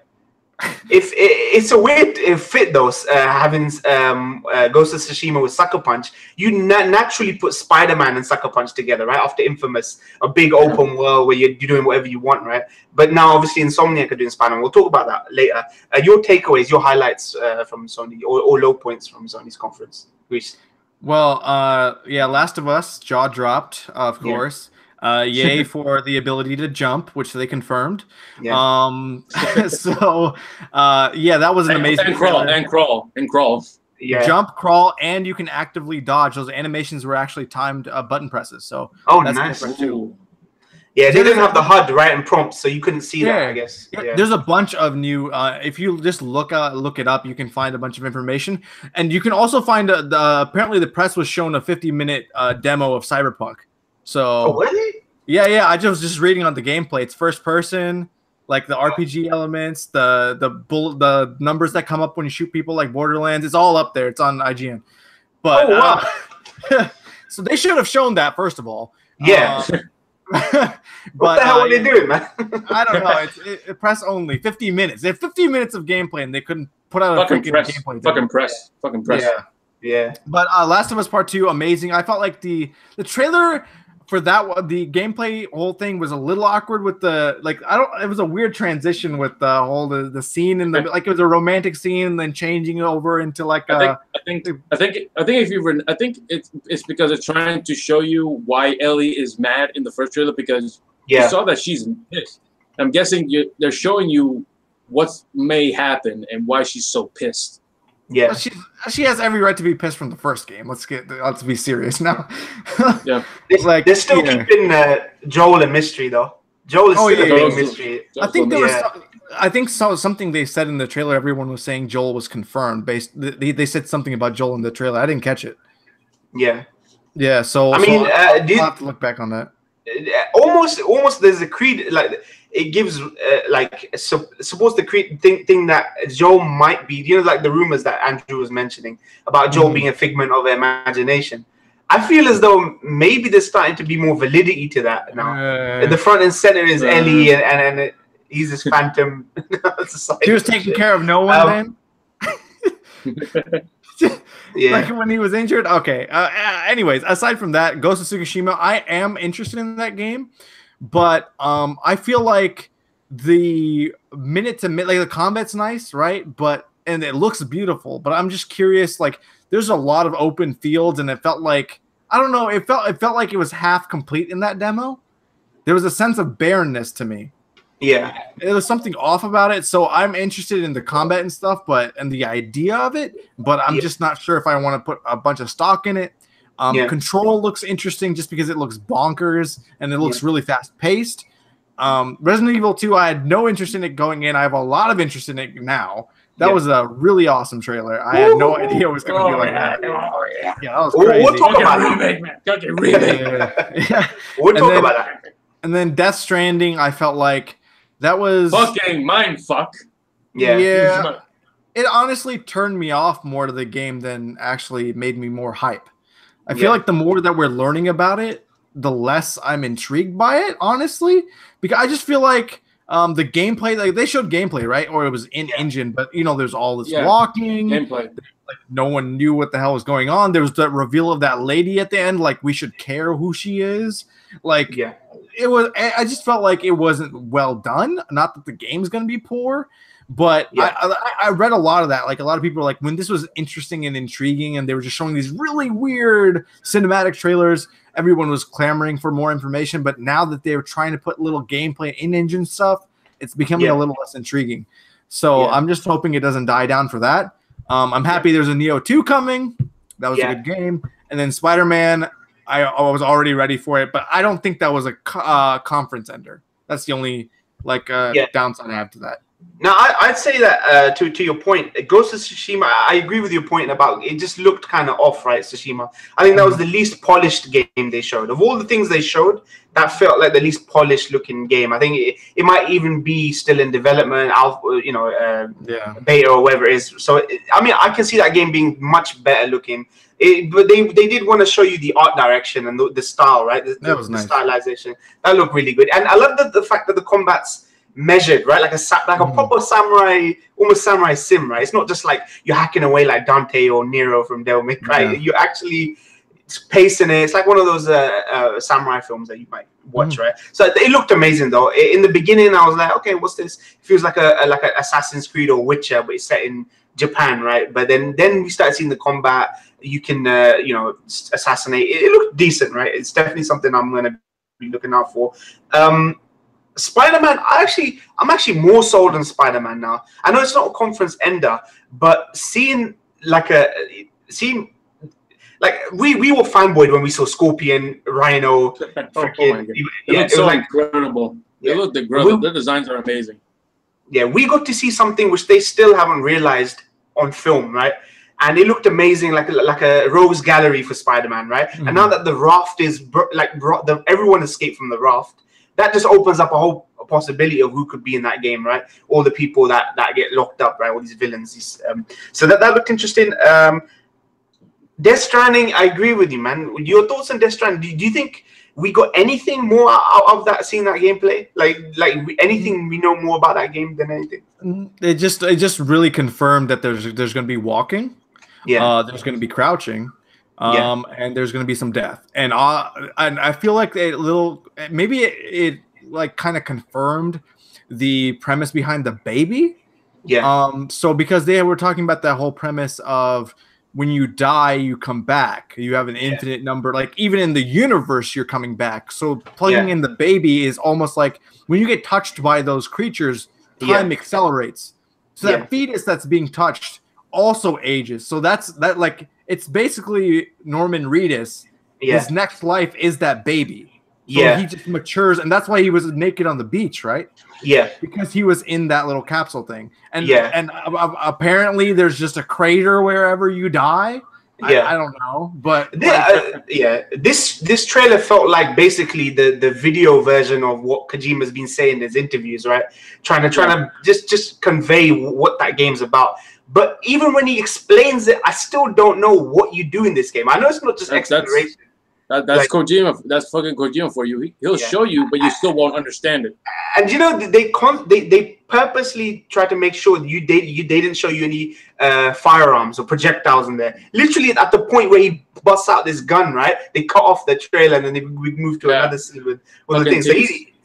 It's a weird fit though, having Ghost of Tsushima with Sucker Punch. You naturally put Spider-Man and Sucker Punch together, right? After Infamous, a big open world where you're doing whatever you want, right? But now obviously Insomniac are doing Spider-Man. We'll talk about that later. Your takeaways, your highlights from Sony, or low points from Sony's conference, Greece. Well, Last of Us, jaw dropped, of course. Yay for the ability to jump, which they confirmed. That was an amazing and crawl. Yeah. Jump, crawl, and you can actively dodge. Those animations were actually timed button presses. So that's nice too. Yeah, they didn't have the HUD right and prompts, so you couldn't see that, I guess. Yeah. There's a bunch of new. If you just look it up, you can find a bunch of information, and you can also find apparently the press was shown a 50-minute demo of Cyberpunk. So really? Yeah. I was just reading on the gameplay. It's first person, like the RPG elements, the numbers that come up when you shoot people, like Borderlands. It's all up there. It's on IGN. But so they should have shown that first of all. Yeah. But what the hell are they doing, man? I don't know. It's press only. 50 minutes. They have 50 minutes of gameplay, and they couldn't put out a freaking gameplay. Fucking press. Yeah. But Last of Us Part 2, amazing. I felt like the trailer for that, the gameplay whole thing was a little awkward with it was a weird transition with the whole the scene and it was a romantic scene and then changing over into like I think it's because it's trying to show you why Ellie is mad in the first trailer, because you saw that she's pissed. I'm guessing they're showing you what may happen and why she's so pissed. Yeah, well, she has every right to be pissed from the first game. Let's be serious now. Yeah, they're still keeping Joel a mystery though. Joel is still a big mystery. I think something they said in the trailer. Everyone was saying Joel was confirmed. They said something about Joel in the trailer. I didn't catch it. Yeah. So I'll have to look back on that. Almost there's a creed, like it gives suppose the creed thing that Joel might be, you know, like the rumors that Andrew was mentioning about Joel being a figment of imagination. I feel as though maybe there's starting to be more validity to that now. The front and center is Ellie, and he's this phantom. He was taking care of no one then. Like when he was injured. Okay. Anyways, aside from that, Ghost of Tsushima, I am interested in that game, but I feel like the minute to minute, like the combat's nice, right? And it looks beautiful, but I'm just curious. Like, there's a lot of open fields, and it felt like it felt like it was half complete in that demo. There was a sense of barrenness to me. Yeah, there was something off about it. So I'm interested in the combat and stuff, and the idea of it, but I'm just not sure if I want to put a bunch of stock in it. Control looks interesting just because it looks bonkers and it looks really fast paced. Resident Evil 2, I had no interest in it going in. I have a lot of interest in it now. That was a really awesome trailer. I had no idea it was going to be like that. Yeah, that was crazy. We'll talk about it. We'll talk about that. And then Death Stranding, I felt like that was fucking mindfuck. Yeah. It honestly turned me off more to the game than actually made me more hype. I feel like the more that we're learning about it, the less I'm intrigued by it, honestly, because I just feel like the gameplay, like they showed gameplay, right? Or it was in engine, but you know, there's all this walking gameplay. Like no one knew what the hell was going on. There was the reveal of that lady at the end, like we should care who she is. Like it was. I just felt like it wasn't well done. Not that the game's gonna be poor, but I read a lot of that. Like a lot of people were like, when this was interesting and intriguing, and they were just showing these really weird cinematic trailers, everyone was clamoring for more information. But now that they're trying to put little gameplay in-engine stuff, it's becoming a little less intriguing. So I'm just hoping it doesn't die down for that. I'm happy there's a Neo 2 coming. That was a good game. And then Spider-Man, I was already ready for it, but I don't think that was a conference ender. That's the only downside I have to that. Now, I'd say that to your point, Ghost of Tsushima, I agree with your point about it just looked kind of off, right, Tsushima? I think that was the least polished game they showed. Of all the things they showed, that felt like the least polished looking game. I think it might even be still in development, beta or whatever it is. So, I mean, I can see that game being much better looking. But they did want to show you the art direction and the style, right? That was nice. Stylization. That looked really good. And I love the fact that the combat's measured, right? Like a proper samurai, almost samurai sim, right? It's not just like you're hacking away like Dante or Nero from Devil May Cry. You're actually pacing it. It's like one of those samurai films that you might watch, right? So it looked amazing though. In the beginning, I was like, okay, what's this? It feels like a Assassin's Creed or Witcher, but it's set in Japan, right? But then we started seeing the combat. You can assassinate. It looked decent, right? It's definitely something I'm gonna be looking out for. Spider-Man, I'm actually more sold on Spider-Man now. I know it's not a conference ender, but seeing we were fanboyed when we saw Scorpion, Rhino. It looked so incredible. They look incredible. Their designs are amazing. Yeah, we got to see something which they still haven't realized on film, right? And it looked amazing, like a Rose Gallery for Spider-Man, right? And now that the raft is everyone escaped from the raft. That just opens up a whole possibility of who could be in that game, right? All the people that get locked up, right? All these villains. So that looked interesting. Death Stranding, I agree with you, man. Your thoughts on Death Stranding? Do you think we got anything more out of that, seeing that gameplay? Anything we know more about that game than anything? It just really confirmed that there's going to be walking. Yeah. There's going to be crouching. And there's going to be some death, and I feel like it like kind of confirmed the premise behind the baby. So because they were talking about that whole premise of when you die, you come back. You have an infinite number. Like even in the universe, you're coming back. So plugging in the baby is almost like when you get touched by those creatures, time accelerates. So that fetus that's being touched also ages. So it's basically Norman Reedus. His next life is that baby. So he just matures, and that's why he was naked on the beach, right? Yeah, because he was in that little capsule thing. And apparently there's just a crater wherever you die. I don't know, but this trailer felt like basically the video version of what Kojima's been saying in his interviews, right? Trying to just convey what that game's about. But even when he explains it, I still don't know what you do in this game. I know it's not just exploration. That's Kojima. That's fucking Kojima for you. He'll show you, but you still won't understand it. And you know they purposely try to make sure they didn't show you any firearms or projectiles in there. Literally at the point where he busts out this gun, right? They cut off the trailer and then they move to another scene with the thing. So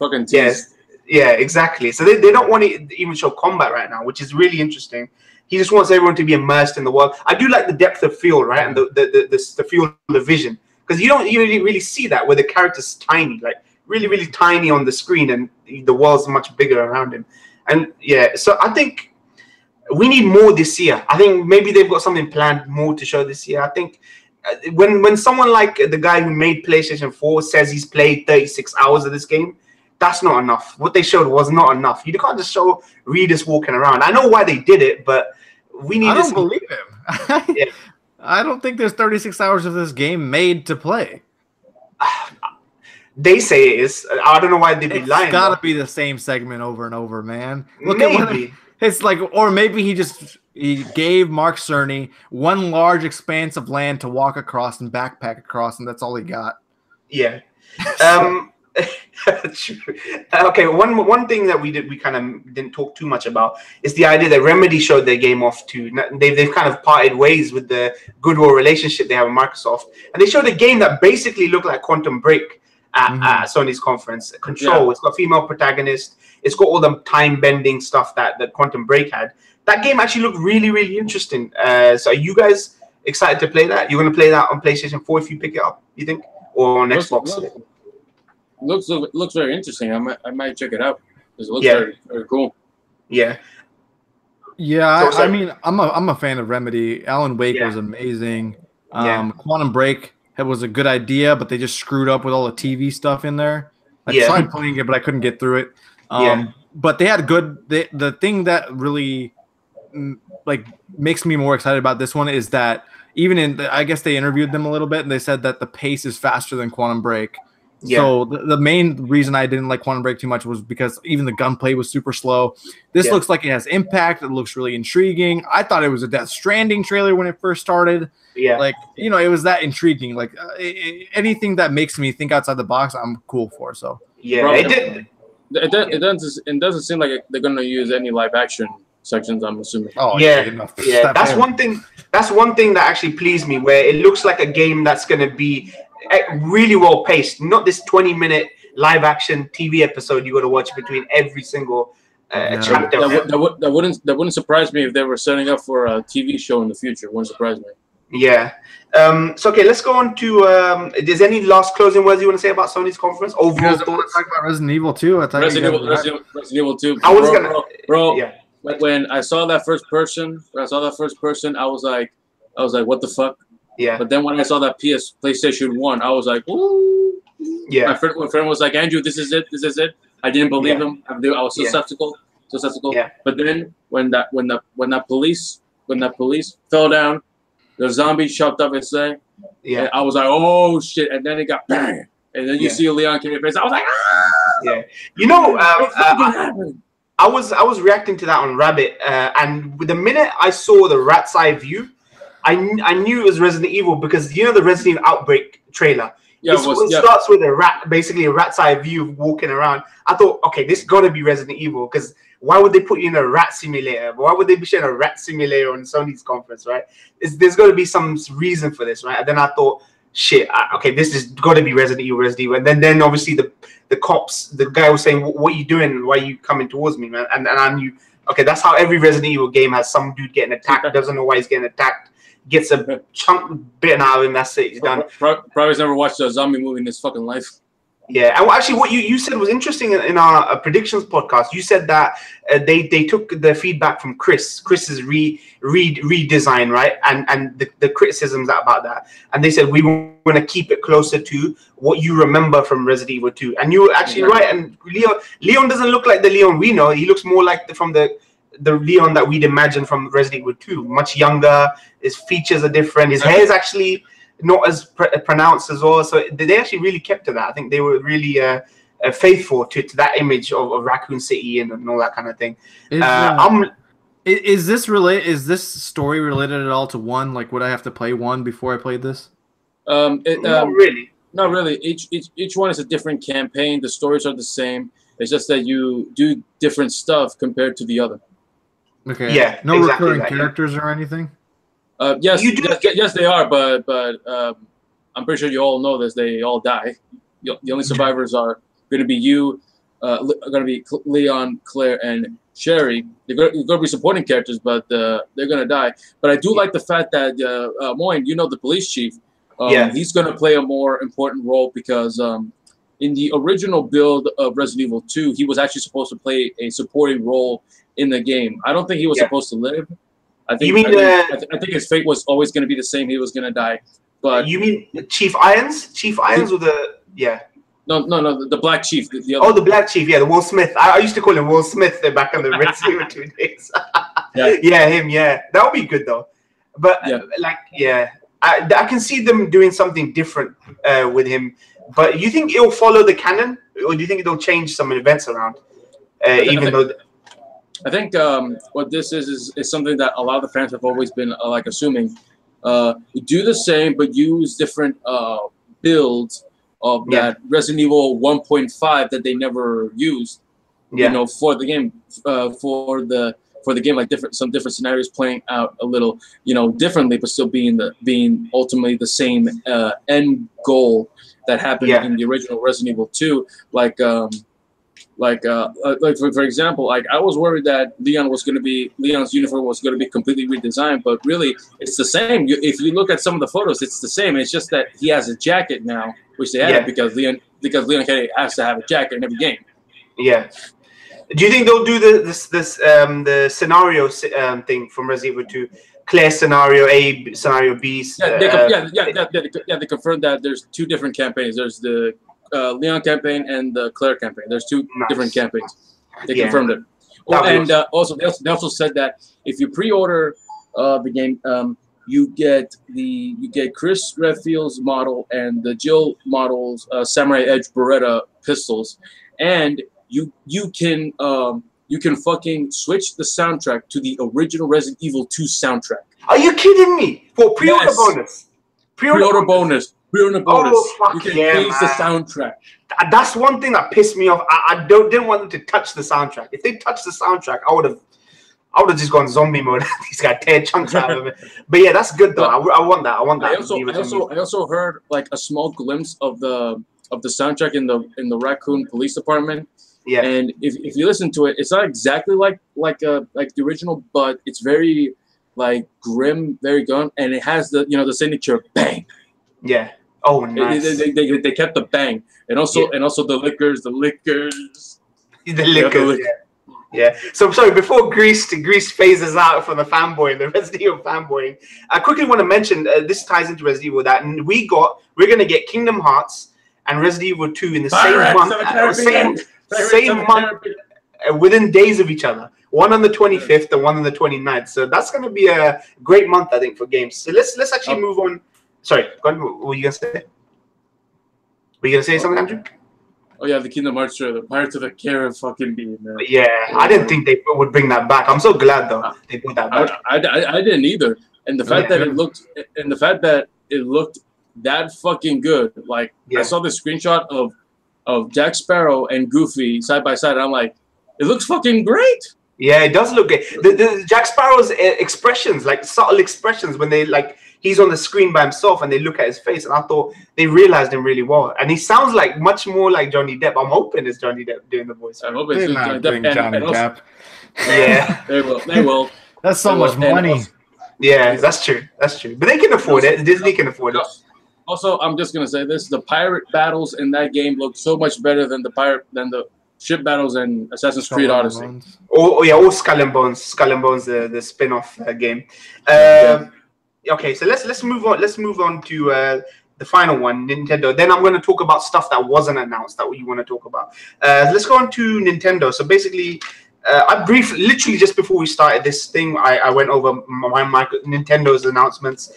fucking tease. Yeah, exactly. So they don't want to even show combat right now, which is really interesting. He just wants everyone to be immersed in the world. I do like the depth of field, right, and the field of vision, because you don't really see that where the character's tiny, like really, really tiny on the screen, and the world's much bigger around him. And so I think we need more this year. I think maybe they've got something planned more to show this year. I think when someone like the guy who made PlayStation 4 says he's played 36 hours of this game, that's not enough. What they showed was not enough. You can't just show Reedus walking around. I know why they did it, but we need. I don't believe him. I don't think there's 36 hours of this game made to play. They say it is. I don't know why they'd be lying. It's got to be the same segment over and over, man. Maybe. It's like, or maybe he gave Mark Cerny one large expanse of land to walk across and backpack across, and that's all he got. Yeah. Okay, one thing that we kind of didn't talk too much about is the idea that Remedy showed their game off too. They've kind of parted ways with the goodwill relationship they have with Microsoft, and they showed a game that basically looked like Quantum Break at Sony's conference. Control. It's got a female protagonist. It's got all the time bending stuff that Quantum Break had. That game actually looked really, really interesting. So are you guys excited to play that? You're going to play that on PlayStation 4 if you pick it up, you think, or on Xbox? Looks very interesting. I might check it out. It looks very, very cool. Yeah. Yeah, I mean, I'm a fan of Remedy. Alan Wake was amazing. Quantum Break was a good idea, but they just screwed up with all the TV stuff in there. I tried playing it, but I couldn't get through it. But they had the thing that really like makes me more excited about this one is that even I guess they interviewed them a little bit and they said that the pace is faster than Quantum Break. So the main reason I didn't like Quantum Break too much was because even the gunplay was super slow. This looks like it has impact. It looks really intriguing. I thought it was a Death Stranding trailer when it first started. Like, you know, it was that intriguing. Like anything that makes me think outside the box, I'm cool for. So it doesn't seem like they're gonna use any live action sections, I'm assuming. That's one thing that actually pleased me, where it looks like a game that's gonna be really well paced, not this 20-minute live action TV episode you got to watch between every single chapter. That wouldn't surprise me if they were setting up for a TV show in the future. Wouldn't surprise me. Yeah. So okay, let's go on to. Is there any last closing words you want to say about Sony's conference? Overall thoughts? Want to talk about Resident Evil 2? I thought Resident Evil 2. I was bro. Yeah. When I saw that first person, I was like, what the fuck? Yeah. But then when I saw that PlayStation 1, I was like, ooh. Yeah. My friend was like, Andrew, this is it. I didn't believe him. I was so skeptical. Yeah. But then when that police fell down, the zombie chopped up his leg. Yeah. I was like, oh shit. And then it got bang. And then you see Leon Kennedy face. I was like, ah! Yeah. You know, I was reacting to that on Rabbit, and the minute I saw the rat's eye view, I knew it was Resident Evil because you know the Resident Evil Outbreak trailer. It starts with a rat, basically a rat's eye view of walking around. I thought, okay, this got to be Resident Evil because why would they put you in a rat simulator? Why would they be showing a rat simulator on Sony's conference, right? There's got to be some reason for this, right? And then I thought, shit, okay, this has got to be Resident Evil. And then obviously the cops, the guy was saying, what are you doing? Why are you coming towards me, man? And I knew, okay, that's how every Resident Evil game has some dude getting attacked, doesn't know why he's getting attacked. Gets a chunk bitten out of him. That's it. He's done. Probably never watched a zombie movie in his fucking life. Yeah, and actually, what you said was interesting in our predictions podcast. You said that they took the feedback from Chris's redesign, right? And the criticisms about that, and they said we want to keep it closer to what you remember from Resident Evil 2. And you were actually right. And Leon doesn't look like the Leon we know. He looks more like from the Leon that we'd imagine from Resident Evil 2. Much younger. His features are different. His hair is actually not as pronounced as well. So they actually really kept to that. I think they were really faithful to that image of Raccoon City and all that kind of thing. Is this story related at all to 1? Like, would I have to play 1 before I played this? Not really. Not really. Each one is a different campaign. The stories are the same. It's just that you do different stuff compared to the other. Okay. Yeah. No exactly recurring characters or anything. Yes, they are. But I'm pretty sure you all know this. They all die. The only survivors are going to be you, going to be Leon, Claire, and Sherry. They're going to be supporting characters, but they're going to die. But I do like the fact that Moyne, you know, the police chief, he's going to play a more important role because in the original build of Resident Evil 2, he was actually supposed to play a supporting role in the game. I don't think he was supposed to live. I think his fate was always going to be the same. He was going to die. But you mean Chief Irons? Chief Irons or the No, the Black Chief. The other the Black Chief, the Will Smith. I used to call him Will Smith back in the Resident Evil 2 days. Him. That would be good though. But I can see them doing something different with him. But you think it'll follow the canon, or do you think it'll change some events around? Even though I think what this is something that a lot of the fans have always been like assuming. Do the same, but use different builds of that Resident Evil 1.5 that they never used. You know, for the game, for the game, like some different scenarios playing out a little, you know, differently, but still being ultimately the same end goal that happened in the original Resident Evil 2. Like for example, like I was worried that Leon's uniform was going to be completely redesigned, but really it's the same. If you look at some of the photos, it's the same. It's just that he has a jacket now, which they added because Leon Kennedy has to have a jacket in every game. Yeah. Do you think they'll do the scenario thing from Resident Evil 2? Clear scenario A, scenario B. They confirmed that there's 2 different campaigns. There's the Leon campaign and the Claire campaign. There's 2 different campaigns. They confirmed it. Oh, and also they also said that if you pre-order the game, you get Chris Redfield's model and the Jill model's Samurai Edge Beretta pistols, and you can fucking switch the soundtrack to the original Resident Evil 2 soundtrack. Are you kidding me? For pre-order bonus. Pre-order bonus. Oh, fuck, you can change the soundtrack. That's one thing that pissed me off. I didn't want them to touch the soundtrack. If they touched the soundtrack, I would have just gone zombie mode. These guys tear chunks out of it. But yeah, that's good though. I want that. I want that. I also heard like a small glimpse of the soundtrack in the Raccoon Police Department. Yeah. And if you listen to it, it's not exactly like the original, but it's very like grim, very grim, and it has the signature bang. Yeah. Oh, nice. They kept the bang, and also the liquors. Yeah. So sorry, before Grease phases out for the fanboy, the Resident Evil fanboy, I quickly want to mention this ties into Resident Evil that we're gonna get Kingdom Hearts and Resident Evil 2 in the same month, within days of each other. One on the 25th and one on the 29th. So that's gonna be a great month, I think, for games. So let's actually move on. Sorry, go ahead. What were you gonna say? Were you gonna say something, Andrew? Oh yeah, the Kingdom Hearts trailer, Pirates of the Caribbean, fucking beam, man. Yeah, I didn't think they would bring that back. I'm so glad though they brought that back. I didn't either, and the fact that it looked that fucking good. Like I saw this screenshot of Jack Sparrow and Goofy side by side, and I'm like, it looks fucking great. Yeah, it does look good. The Jack Sparrow's expressions, like subtle expressions, when they like. He's on the screen by himself and they look at his face, and I thought they realized him really well. And he sounds like much more like Johnny Depp. I'm hoping it's Johnny Depp doing the voice. I'm hoping it's Johnny Depp. Yeah, they will. That's so much money. Yeah, that's true. But they can afford it. Disney can afford it. Also, I'm just gonna say this: the pirate battles in that game look so much better than the ship battles in Assassin's Creed Odyssey. Or Skull and Bones. The spin-off game. Okay, so let's move on. Let's move on to the final one, Nintendo. Then I'm going to talk about stuff that wasn't announced that you want to talk about. Let's go on to Nintendo. So basically, literally just before we started this thing, I went over Nintendo's announcements.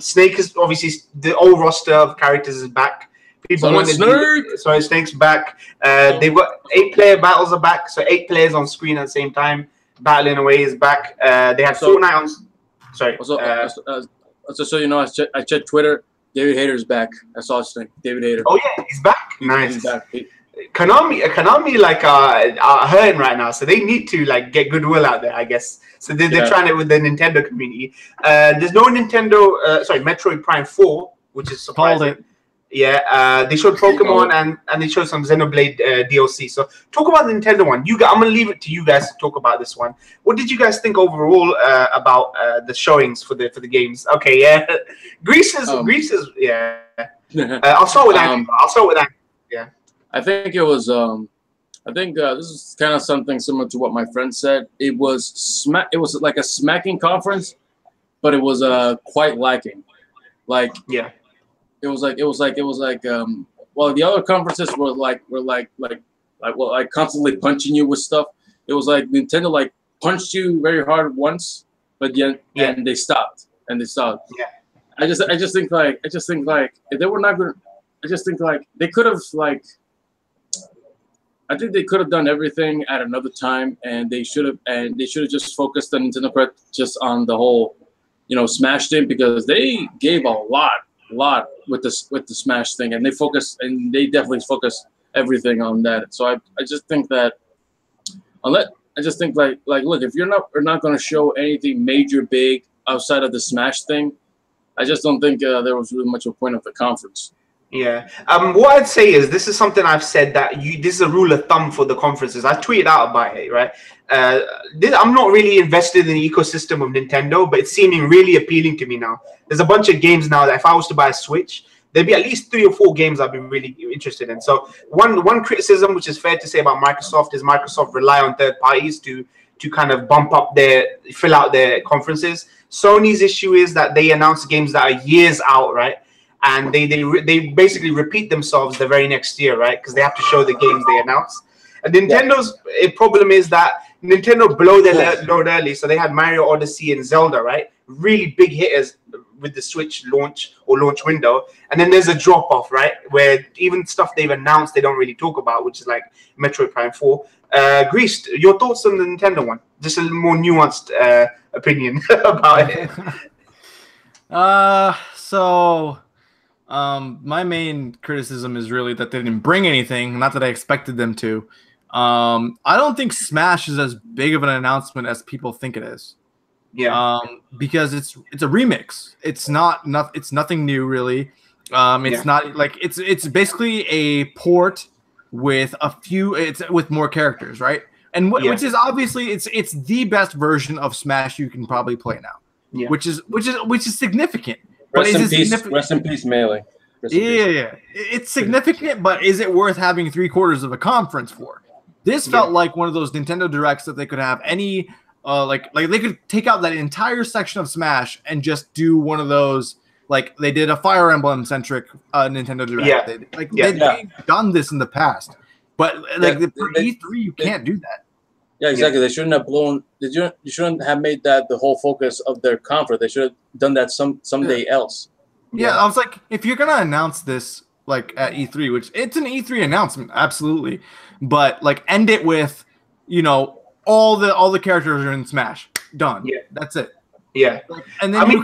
Snake is obviously the old roster of characters is back. Snake's back. They've got 8-player battles are back, so 8 players on screen at the same time. Battling away is back. They have Fortnite on. Sorry. Also, just so you know, I checked Twitter. David Hayter's back. I saw his thing. David Hayter. Oh yeah, he's back. Nice. He's back. Konami like are hurting right now, so they need to like get goodwill out there, I guess. So they're trying it with the Nintendo community. There's no Nintendo. Metroid Prime 4, which is surprising. Yeah, they showed Pokemon and they showed some Xenoblade DLC. So talk about the Nintendo one. I'm gonna leave it to you guys to talk about this one. What did you guys think overall about the showings for the games? Okay, yeah, Greece is yeah. I'll start with that. Yeah, I think it was. I think this is kind of something similar to what my friend said. It was like a smacking conference, but it was quite lacking. Like yeah. It was like well, the other conferences were like constantly punching you with stuff. It was like Nintendo like punched you very hard once, but then and they stopped. Yeah. I just think if they were not good. I just think like they could have like I think they could have done everything at another time, and they should have just focused on Nintendo Direct just on the whole, Smash thing, because they gave a lot with the Smash thing, and they definitely focused everything on that. So I just think that look, if you're not going to show anything major big outside of the Smash thing, I just don't think there was really much of a point of the conference. Yeah. What I'd say is, this is something I've said, that this is a rule of thumb for the conferences. I tweeted out about it, right? I'm not really invested in the ecosystem of Nintendo, but it's seeming really appealing to me now. There's a bunch of games now that if I was to buy a Switch, there'd be at least 3 or 4 games I'd be really interested in. So one criticism, which is fair to say about Microsoft, is Microsoft rely on third parties to kind of fill out their conferences. Sony's issue is that they announce games that are years out, right? And they basically repeat themselves the very next year, right? Because they have to show the games they announce. And Nintendo's problem is that Nintendo blow their load early. So they had Mario Odyssey and Zelda, right? Really big hitters with the Switch launch window. And then there's a drop off, right? Where even stuff they've announced they don't really talk about, which is like Metroid Prime 4. Greased, your thoughts on the Nintendo one? Just a little more nuanced opinion about it. My main criticism is really that they didn't bring anything, not that I expected them to. I don't think Smash is as big of an announcement as people think it is. Yeah. Because it's a remix. It's nothing new really. It's not like it's basically a port with with more characters, right? And which is obviously it's the best version of Smash you can probably play now. Yeah. Which is significant. Rest in peace, Melee. Yeah. It's significant, but is it worth having 3/4 of a conference for? This felt like one of those Nintendo Directs that they could have any like they could take out that entire section of Smash and just do one of those, like they did a Fire Emblem centric Nintendo Direct. They've done this in the past, but for E3 you can't do that. Yeah, exactly. They shouldn't have blown. You shouldn't have made that the whole focus of their conference. They should have done that someday else. Yeah, I was like, if you're gonna announce this like at E3, which it's an E3 announcement, absolutely, but like end it with, all the characters are in Smash, done. Yeah, that's it. Yeah, and then you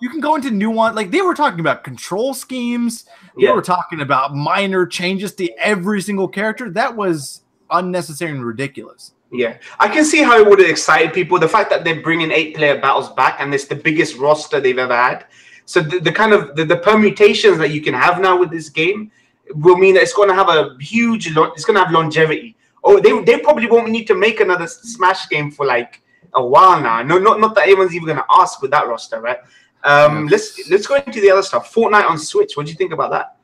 can go into nuance. Like they were talking about control schemes. They were talking about minor changes to every single character. That was unnecessary and ridiculous. Yeah, I can see how it would have excited people. The fact that they're bringing 8-player battles back, and it's the biggest roster they've ever had. So the kind of the permutations that you can have now with this game will mean that it's going to have it's going to have longevity. Oh, they probably won't need to make another Smash game for like a while now. No, not that anyone's even going to ask with that roster, right? Let's go into the other stuff. Fortnite on Switch. What do you think about that?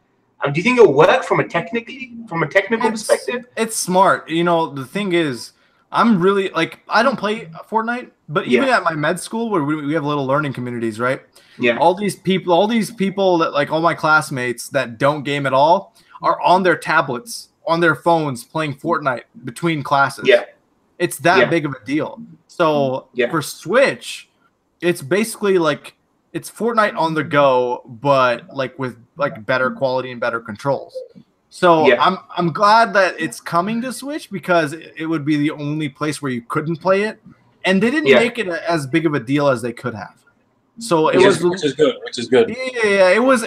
Do you think it'll work from a technical perspective? It's smart. The thing is, I'm really I don't play Fortnite, but even at my med school where we have little learning communities, right? Yeah. All these people that all my classmates that don't game at all are on their tablets, on their phones playing Fortnite between classes. Yeah. It's that big of a deal. So for Switch, it's basically it's Fortnite on the go, but with better quality and better controls. So I'm glad that it's coming to Switch, because it would be the only place where you couldn't play it, and they didn't make it as big of a deal as they could have. So which is good. Yeah, it was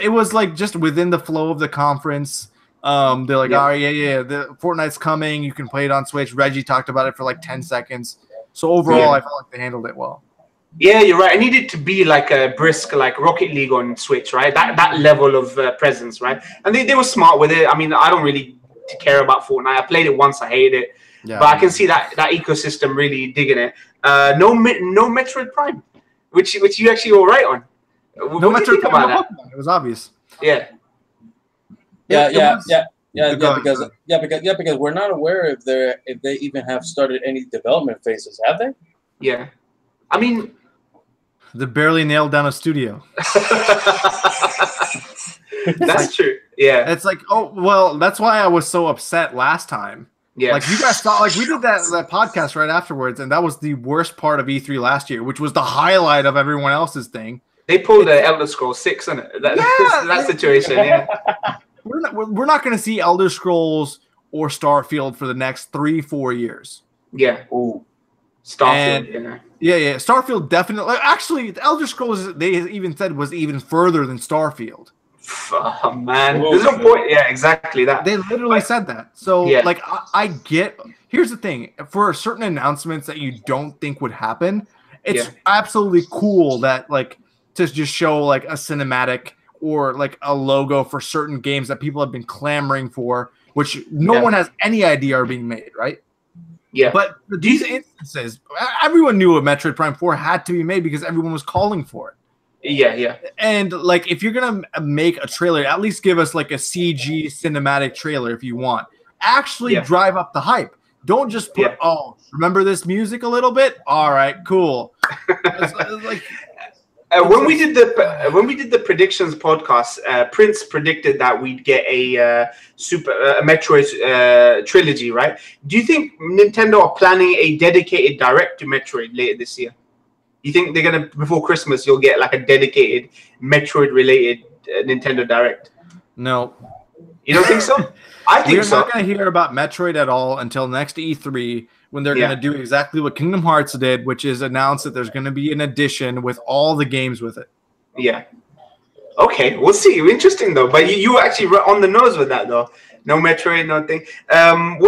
just within the flow of the conference. They're like, the Fortnite's coming. You can play it on Switch. Reggie talked about it for 10 seconds. So overall, I felt like they handled it well. Yeah, you're right. I need it to be like a brisk, like Rocket League on Switch, right? That level of presence, right? And they were smart with it. I mean, I don't really care about Fortnite. I played it once. I hated it. Yeah, but I can see that ecosystem really digging it. No Metroid Prime, which you actually were right on. No Metroid Prime about that? It was obvious. Yeah. Because we're not aware if they even have started any development phases, have they? Yeah. I mean, they barely nailed down a studio. That's true. Yeah. It's that's why I was so upset last time. Yeah. You guys thought we did that podcast right afterwards, and that was the worst part of E3 last year, which was the highlight of everyone else's thing. They pulled the Elder Scrolls 6 in it. That situation. Yeah. We're not going to see Elder Scrolls or Starfield for the next 3-4 years. Yeah. Ooh. Starfield. Yeah. Starfield definitely. Actually, the Elder Scrolls, they even said, was even further than Starfield. Oh, man. There's no point. Yeah, exactly that. They literally said that. So, like, I get. Here's the thing. For certain announcements that you don't think would happen, it's absolutely cool that, like, to just show, like, a cinematic or, like, a logo for certain games that people have been clamoring for, which no one has any idea are being made, right? Yeah. But these instances, everyone knew a Metroid Prime 4 had to be made because everyone was calling for it. Yeah. And, like, if you're going to make a trailer, at least give us, like, a CG cinematic trailer if you want. Actually drive up the hype. Don't just put, remember this music a little bit? All right, cool. Like... when we did the predictions podcast, Prince predicted that we'd get a Metroid trilogy, right? Do you think Nintendo are planning a dedicated direct to Metroid later this year? You think they're gonna, before Christmas, you'll get like a dedicated Metroid related Nintendo Direct? No, you don't think so? I think so. We're not gonna hear about Metroid at all until next E3. When they're going to do exactly what Kingdom Hearts did, which is announce that there's going to be an edition with all the games with it. Yeah. Okay, we'll see. Interesting though, but you actually on the nose with that though. No Metroid, nothing. Don't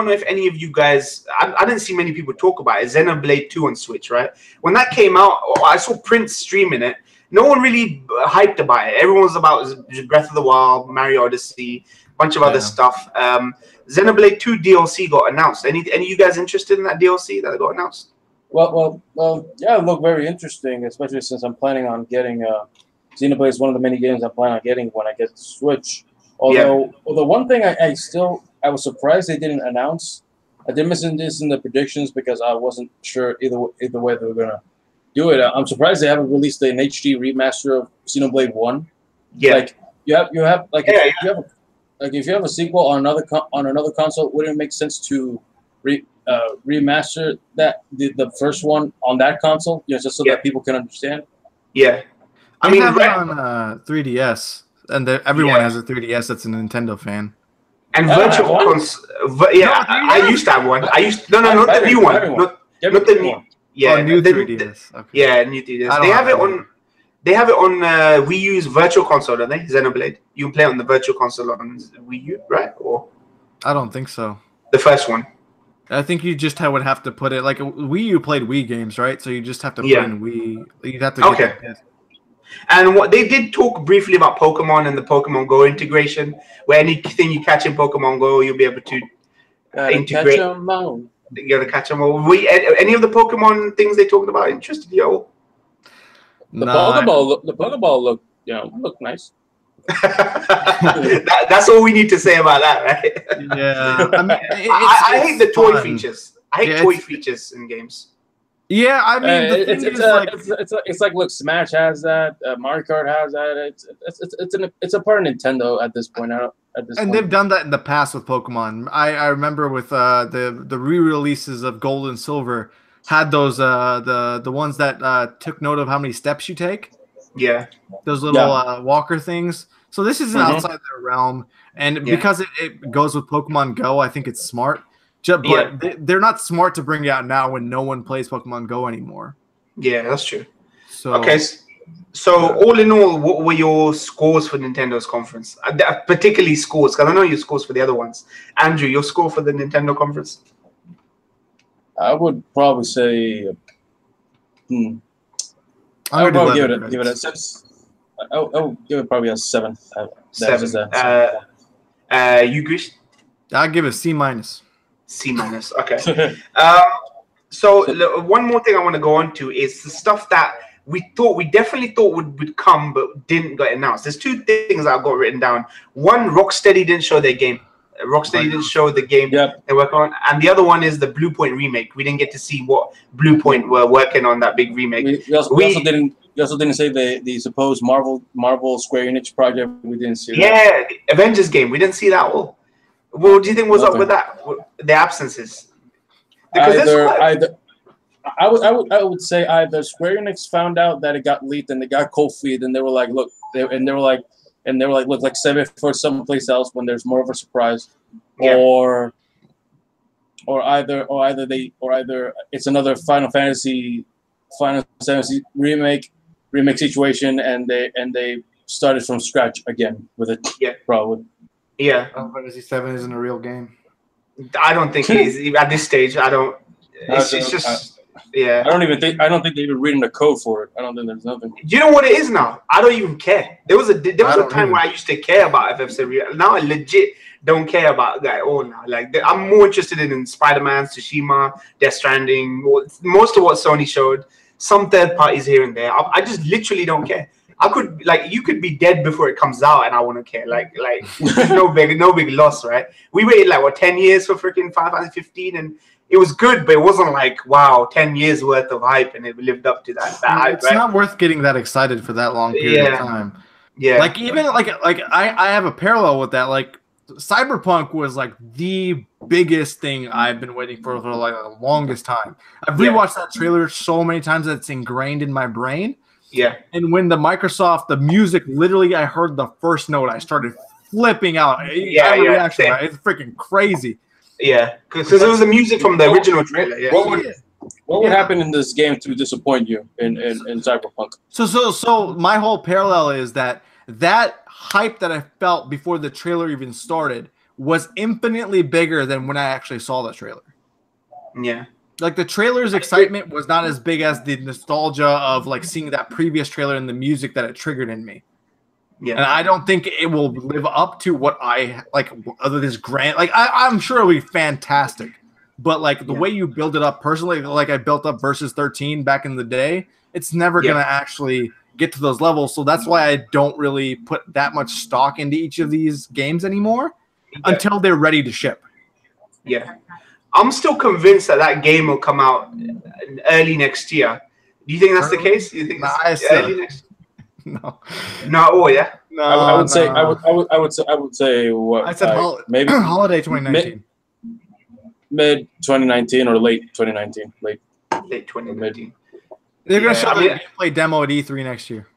know if any of you guys. I didn't see many people talk about it. Xenoblade 2 on Switch, right? When that came out, I saw Prince streaming it. No one really hyped about it. Everyone was about Breath of the Wild, Mario Odyssey, a bunch of other stuff. Xenoblade 2 DLC got announced. Any of you guys interested in that DLC that got announced? Well, yeah, it looked very interesting, especially since I'm planning on getting Xenoblade is one of the many games I'm planning on getting when I get the Switch. Although one thing I was surprised they didn't announce. I did mention this in the predictions because I wasn't sure either way they were gonna do it. I'm surprised they haven't released an HD remaster of Xenoblade 1. Yeah, like you have like if you have a sequel on another console, wouldn't it make sense to remaster the first one on that console? Just so that people can understand. Yeah, I mean, have it on 3DS, and everyone has a 3DS that's a Nintendo fan. And virtual console. I used to have one. Not the new one. Not the new. Yeah, new 3DS. Okay. Yeah, new 3DS. They have it on Wii U's Virtual Console, don't they? Xenoblade. You can play it on the Virtual Console on Wii U, right? Or I don't think so. The first one. I think you just would have to put it like Wii U played Wii games, right? So you just have to put in Wii. You'd have to. Okay. And what they did talk briefly about Pokemon and the Pokemon Go integration, where anything you catch in Pokemon Go, you'll be able to integrate. You gotta catch them all. Any of the Pokemon things they talked about interested you all? The Pokeball look nice. That's all we need to say about that, right? Yeah. I mean, I hate the toy features. I hate toy features in games. Yeah, I mean, it's like look, Smash has that, Mario Kart has that. It's a part of Nintendo at this point. They've done that in the past with Pokemon. I remember with the re-releases of Gold and Silver had those the ones that took note of how many steps you take. Yeah, those little walker things. So this isn't outside their realm, and because it goes with Pokemon Go, I think it's smart. But they're not smart to bring it out now when no one plays Pokemon Go anymore. Yeah, that's true. So all in all, what were your scores for Nintendo's conference? Particularly scores, because I know your scores for the other ones. Andrew, your score for the Nintendo conference? I would probably say, I would probably give it a 6. I would give it probably a 7. 7. You, Grish? I'd give it a C-. C-. Okay. So one more thing I want to go on to is the stuff that we definitely thought would come but didn't get announced. There's 2 things I've got written down. One, Rocksteady didn't show their game. Rocksteady didn't show the game they work on, and the other one is the Blue Point remake. We didn't get to see what Blue Point were working on, that big remake. We also didn't say the supposed Marvel Square Enix project. We didn't see that. Yeah, the Avengers game. We didn't see that all. What do you think was up with that? The absences. Because I would say either Square Enix found out that it got leaked and they got cold feet, and they were like, look, and and they were like, look, like save it for someplace else when there's more of a surprise, Yeah. or either it's another Final Fantasy remake situation, and they started from scratch again with it. Yeah, probably. Yeah, Final Fantasy VII isn't a real game. I don't think it is at this stage. I don't. It's just yeah. I don't think they're even reading the code for it. I don't think there's nothing. You know what it is now? I don't even care. There was a time where I used to care about FF7. Now I legit don't care about that at all now. Like I'm more interested in Spider-Man, Tsushima, Death Stranding, most of what Sony showed. Some third parties here and there. I just literally don't care. I could you could be dead before it comes out, and I wouldn't care. Like no big loss, right? We waited 10 years for freaking Final Fantasy 15, and it was good, but it wasn't like wow, 10 years worth of hype, and it lived up to that hype. It's not worth getting that excited for that long period of time. Yeah, I have a parallel with that. Like Cyberpunk was like the biggest thing I've been waiting for like the longest time. I've rewatched that trailer so many times that it's ingrained in my brain. Yeah. And when the music, literally, I heard the first note, I started flipping out. Reaction, right? It's freaking crazy. Yeah, because there was the music from the original trailer. Yeah. What would happen in this game to disappoint you in Cyberpunk? So my whole parallel is that hype that I felt before the trailer even started was infinitely bigger than when I actually saw the trailer. Yeah. Like the trailer's excitement was not as big as the nostalgia of like seeing that previous trailer and the music that it triggered in me. Yeah. And I don't think it will live up to what I like other than this grand. Like I'm sure it'll be fantastic. But like the way you build it up personally, like I built up Versus 13 back in the day, it's never gonna actually get to those levels. So that's why I don't really put that much stock into each of these games anymore until they're ready to ship. Yeah. I'm still convinced that game will come out early next year. Do you think that's the case? You think early next? No. No. Oh yeah. No. I would say. I would say what? I said maybe holiday 2019. Mid 2019 or late 2019. Late 2019. They're gonna show the gameplay demo at E3 next year.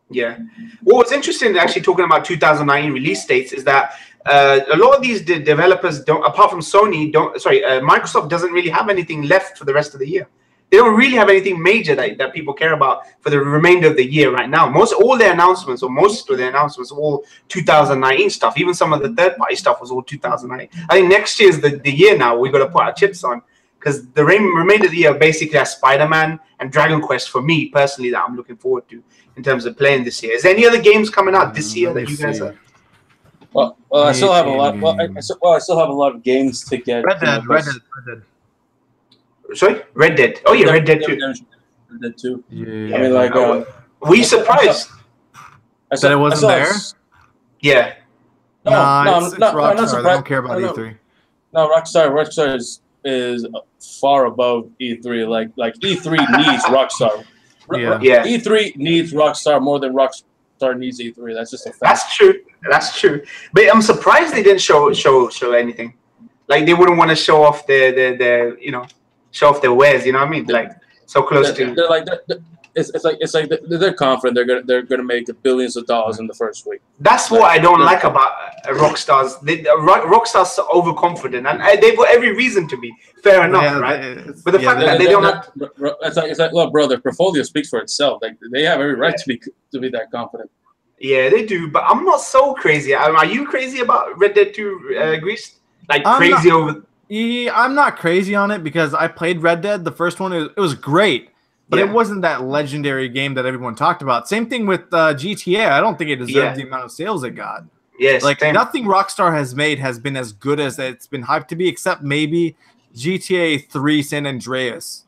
Yeah. Well, what's interesting, actually, talking about 2019 release dates, is that a lot of these developers don't, apart from Sony, Microsoft doesn't really have anything left for the rest of the year. They don't really have anything major that people care about for the remainder of the year right now. Most of their announcements are all 2019 stuff. Even some of the third-party stuff was all 2019. I think next year is the year now we've got to put our chips on, because the remainder of the year basically has Spider-Man and Dragon Quest for me personally that I'm looking forward to in terms of playing this year. Is there any other games coming out this year that you guys are? Well, I still have a lot. I still have a lot of games to get. Red Dead. Sorry, Red Dead. Oh yeah, Red Dead 2. Red Dead 2. Yeah. I mean, like, were you surprised that it wasn't there? Yeah. No, Rockstar. I don't care about E3. No, Rockstar is far above E3. Like E3 needs Rockstar. Yeah. E3 needs Rockstar more than Rockstar needs E3. That's just a fact. That's true. But I'm surprised they didn't show anything. Like they wouldn't want to show off their show off their wares. You know what I mean? Like so close to. They're like it's like they're confident they're gonna make billions of dollars in the first week. That's what I don't like about Rockstar's. Rockstar's so overconfident, and they've got every reason to be. Fair enough, right? But the fact that they don't have, it's like look, bro, their portfolio speaks for itself. Like they have every right to be that confident. Yeah, they do, but I'm not so crazy. Are you crazy about Red Dead 2, Grease? Like crazy over? Yeah, I'm not crazy on it because I played Red Dead. The first one, it was great. But it wasn't that legendary game that everyone talked about. Same thing with GTA. I don't think it deserved the amount of sales it got. Yes, like nothing Rockstar has made has been as good as it's been hyped to be, except maybe GTA 3 San Andreas.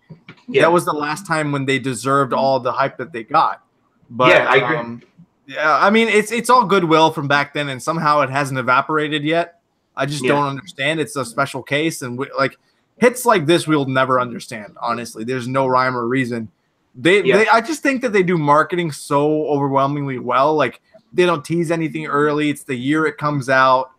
Yeah. That was the last time when they deserved all the hype that they got. But yeah, I agree. Yeah, I mean it's all goodwill from back then, and somehow it hasn't evaporated yet. I just don't understand. It's a special case, and hits like this we'll never understand. Honestly, there's no rhyme or reason. I just think that they do marketing so overwhelmingly well. Like they don't tease anything early. It's the year it comes out.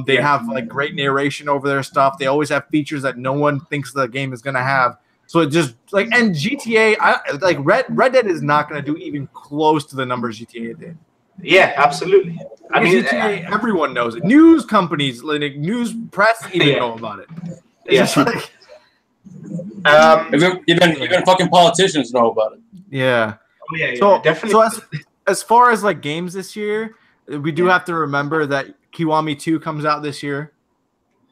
They have like great narration over their stuff. They always have features that no one thinks the game is gonna have. So it just and GTA, Red Dead is not gonna do even close to the numbers GTA did. Yeah, absolutely. I mean, everyone knows it. News companies, like news press, even know about it. It's just like, even fucking politicians know about it. Yeah. Oh, yeah, so, definitely. So as far as like games this year, we do have to remember that Kiwami 2 comes out this year.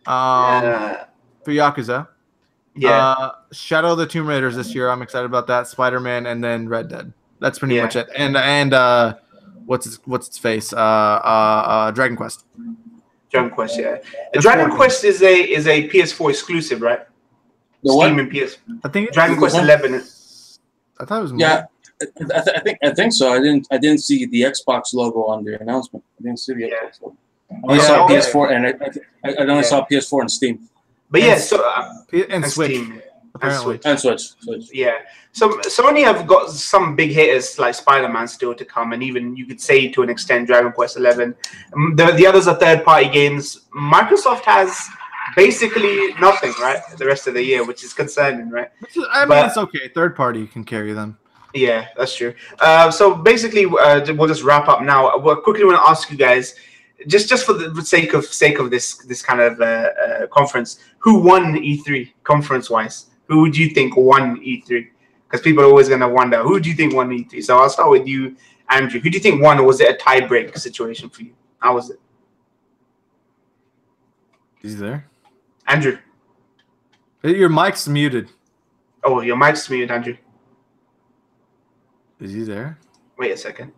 For Yakuza. Yeah. Shadow of the Tomb Raiders this year. I'm excited about that. Spider-Man and then Red Dead. That's pretty much it. And what's its face? Dragon Quest. Dragon Quest, yeah. Dragon Quest is a PS4 exclusive, right? The Steam what? and PS. I think Dragon Quest 11. I thought it was more. Yeah. I think so. I didn't see the Xbox logo on the announcement. I didn't see the Xbox logo. I saw PS4 and I only saw PS4 and Steam. But and Switch. Steam, apparently. And Switch. Yeah. So Sony have got some big hitters like Spider-Man still to come, and even you could say to an extent Dragon Quest 11. The others are third-party games. Microsoft has basically nothing, right? The rest of the year, which is concerning, right? I mean, it's okay. Third party can carry them. Yeah, that's true. So basically, we'll just wrap up now. I quickly want to ask you guys, just for the sake of this kind of conference, who won E3 conference-wise? Who would you think won E3? Because people are always going to wonder, who do you think won E3? So I'll start with you, Andrew. Who do you think won, or was it a tie-break situation for you? How was it? Is he there? Andrew. Your mic's muted. Oh, your mic's muted, Andrew. Is he there? Wait a second.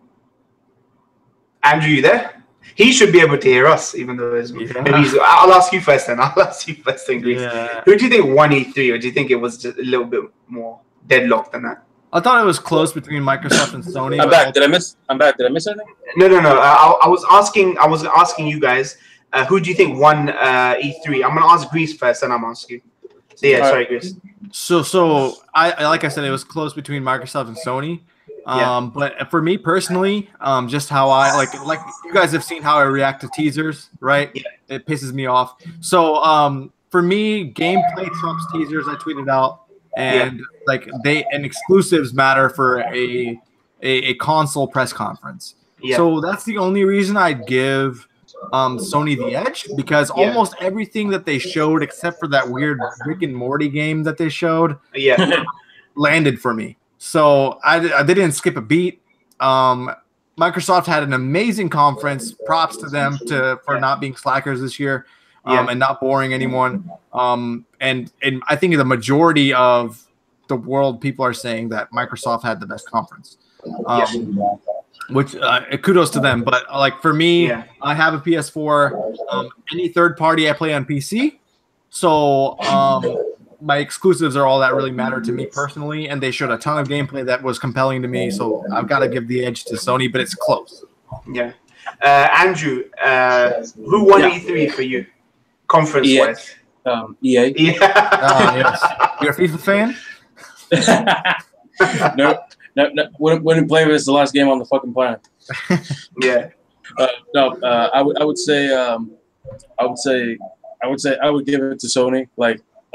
Andrew, you there? He should be able to hear us, even though I'll ask you first then. Greece. Yeah. Who do you think won E3, or do you think it was just a little bit more deadlocked than that? I thought it was close between Microsoft and Sony. I'm back. Did I miss anything? No. I was asking you guys, who do you think won E3? I'm gonna ask Greece first, and I'm asking you. So yeah, sorry, Greece. So I like I said, it was close between Microsoft and Sony. But for me personally, just how I like you guys have seen how I react to teasers, right? Yeah. It pisses me off. So for me, gameplay trumps teasers. I tweeted out, and and exclusives matter for a console press conference. Yeah. So that's the only reason I'd give Sony the edge, because almost everything that they showed, except for that weird Rick and Morty game that they showed, landed for me. So they didn't skip a beat. Microsoft had an amazing conference. Props to them for not being slackers this year, and not boring anyone. And I think the majority of the world, people are saying that Microsoft had the best conference. Which kudos to them. But like for me, I have a PS4. Any third party I play on PC. So my exclusives are all that really matter to me personally, and they showed a ton of gameplay that was compelling to me. So I've got to give the edge to Sony, but it's close. Yeah. Andrew, who won E3 for you, conference-wise? EA. Yeah. Yes. You're a FIFA fan? No. Wouldn't play with the last game on the fucking planet. Yeah. I would say I would give it to Sony.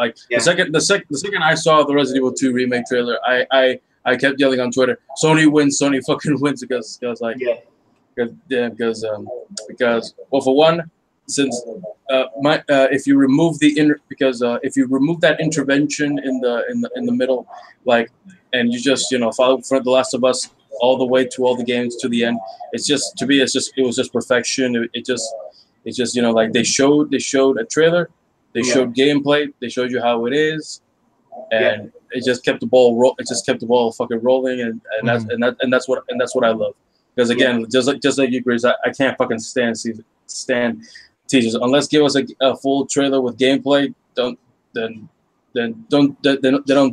The second I saw the Resident Evil 2 remake trailer, I kept yelling on Twitter, "Sony wins! Sony fucking wins!" Because well, for one, since if you remove if you remove that intervention in the middle, and you just follow for The Last of Us all the way to all the games to the end, it was just perfection. It just they showed a trailer. They showed gameplay. They showed you how it is, and it just kept the ball. It just kept the ball fucking rolling, and that's what I love. Because again, just like you, Grace, I can't fucking stand teasers unless give us a full trailer with gameplay. Don't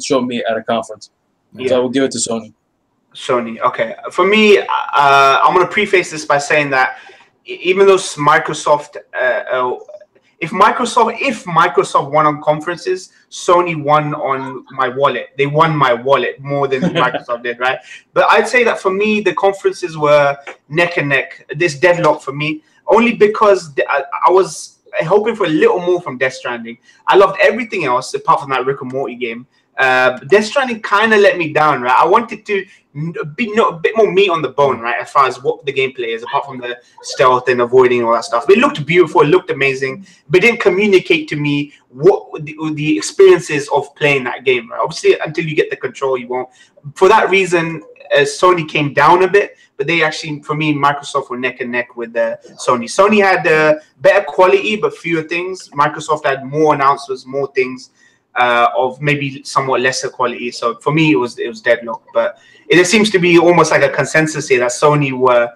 show me at a conference. Yeah. So I will give it to Sony. Sony, okay. For me, I'm gonna preface this by saying that even though Microsoft. If Microsoft won on conferences, Sony won on my wallet. They won my wallet more than Microsoft did, right? But I'd say that for me, the conferences were neck and neck. This deadlock for me, only because I was hoping for a little more from Death Stranding. I loved everything else apart from that Rick and Morty game. Death Stranding kind of let me down, right? I wanted to be a bit more meat on the bone, right, as far as what the gameplay is, apart from the stealth and avoiding all that stuff. But it looked beautiful, it looked amazing, but it didn't communicate to me what the experiences of playing that game, right? Obviously, until you get the control, you won't. For that reason, Sony came down a bit, but they actually, for me, Microsoft were neck and neck with Sony. Sony had better quality, but fewer things. Microsoft had more announcements, more things. Of maybe somewhat lesser quality. So for me, it was deadlock. But it seems to be almost like a consensus here that Sony were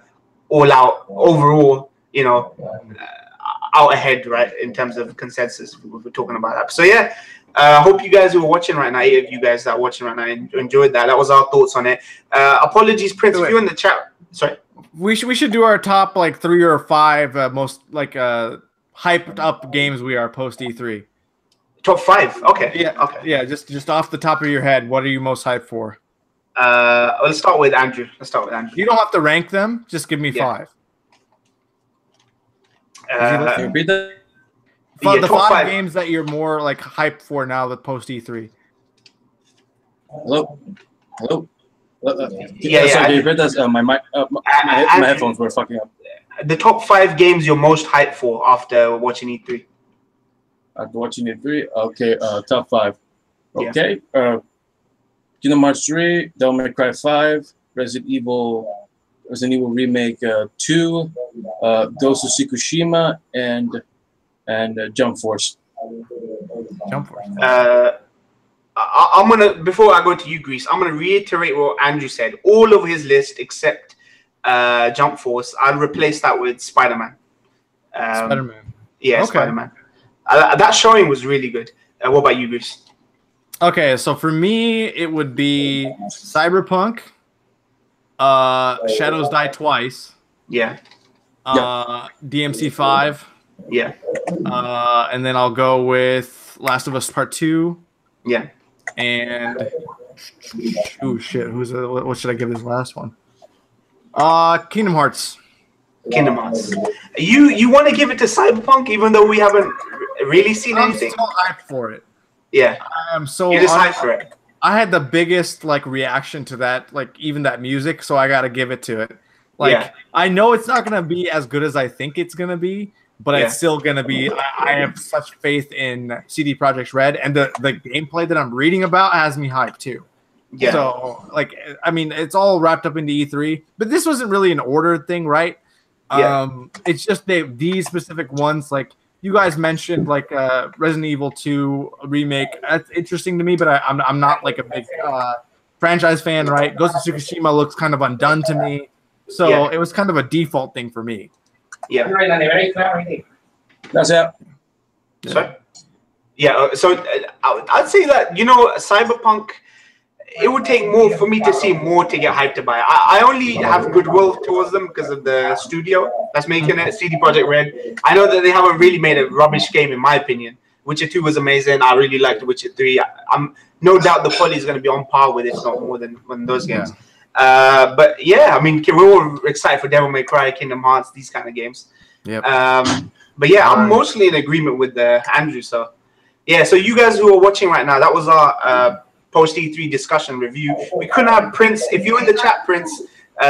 all out overall, you know, out ahead, right, in terms of consensus. We're talking about that. So yeah, I hope you guys who are watching right now, 8 of you guys that are watching right now, enjoyed that. That was our thoughts on it. Apologies, Prince, if you're in the chat. Sorry. We should do our top like 3 or 5 most like hyped up games we are post E3. Top 5. Okay. Yeah. Okay. Yeah. Just off the top of your head, what are you most hyped for? Let's start with Andrew. You don't have to rank them. Just give me 5. The top 5 games that you're more like hyped for now with post E3. Hello. Yeah. Sorry, you heard that? My headphones were fucking up. The top 5 games you're most hyped for after watching E3. After watching E3, okay. Top 5. Okay. Yeah. Kingdom Hearts 3, Devil May Cry 5, Resident Evil Remake 2, Ghost of Tsushima, and Jump Force. Jump Force. I'm gonna, before I go to you, Grease, I'm gonna reiterate what Andrew said. All of his list except Jump Force, I'll replace that with Spider-Man. Spider-Man. Yeah, okay. Spider-Man. That showing was really good. What about you, Grease? Okay, so for me, it would be Cyberpunk, Shadows Die Twice. Yeah. DMC 5. Yeah. And then I'll go with Last of Us Part 2. Yeah. And oh shit, what should I give this last one? Kingdom Hearts. Kingdom Hearts. You want to give it to Cyberpunk even though we haven't really seen anything? I'm so hyped for it. Yeah. I'm so You're just hyped for it. I had the biggest like reaction to that, like even that music, so I gotta give it to it. Like yeah. I know it's not gonna be as good as I think it's gonna be, but it's still gonna be. I have such faith in CD Projekt Red, and the gameplay that I'm reading about has me hyped too. Yeah. So like, I mean, it's all wrapped up into E3, but this wasn't really an ordered thing, right? Yeah. It's just these specific ones, like you guys mentioned, like Resident Evil 2 remake. That's interesting to me, but I'm not like a big franchise fan, right? Ghost of Tsushima looks kind of undone to me, so it was kind of a default thing for me. Yeah. That's it. Sorry? Yeah. So I'd say that, you know, Cyberpunk, it would take more for me to see more to get hyped about it. I only have goodwill towards them because of the studio that's making it, CD Projekt Red. I know that they haven't really made a rubbish game, in my opinion. Witcher 2 was amazing. I really liked Witcher 3. I'm no doubt the quality is going to be on par with it, if not more than those games. Yeah. But yeah, I mean, we're all excited for Devil May Cry, Kingdom Hearts, these kind of games. Yep. But yeah, I'm mostly in agreement with Andrew. So yeah, so you guys who are watching right now, that was our post E3 discussion review. We couldn't have Prince. If you're in the chat, Prince,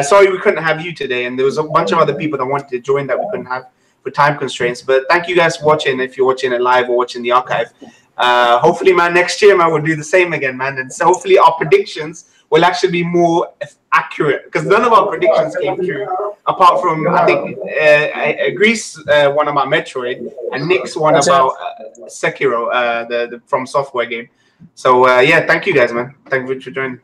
sorry we couldn't have you today. And there was a bunch of other people that wanted to join that we couldn't have for time constraints. But thank you guys for watching. If you're watching it live or watching the archive, hopefully, man, next year, man, we'll do the same again, man. And so hopefully our predictions will actually be more accurate, because none of our predictions came true, apart from, I think, Greece one about Metroid, and Nick's one about Sekiro, the From Software game. So, yeah, thank you guys, man. Thank you for joining.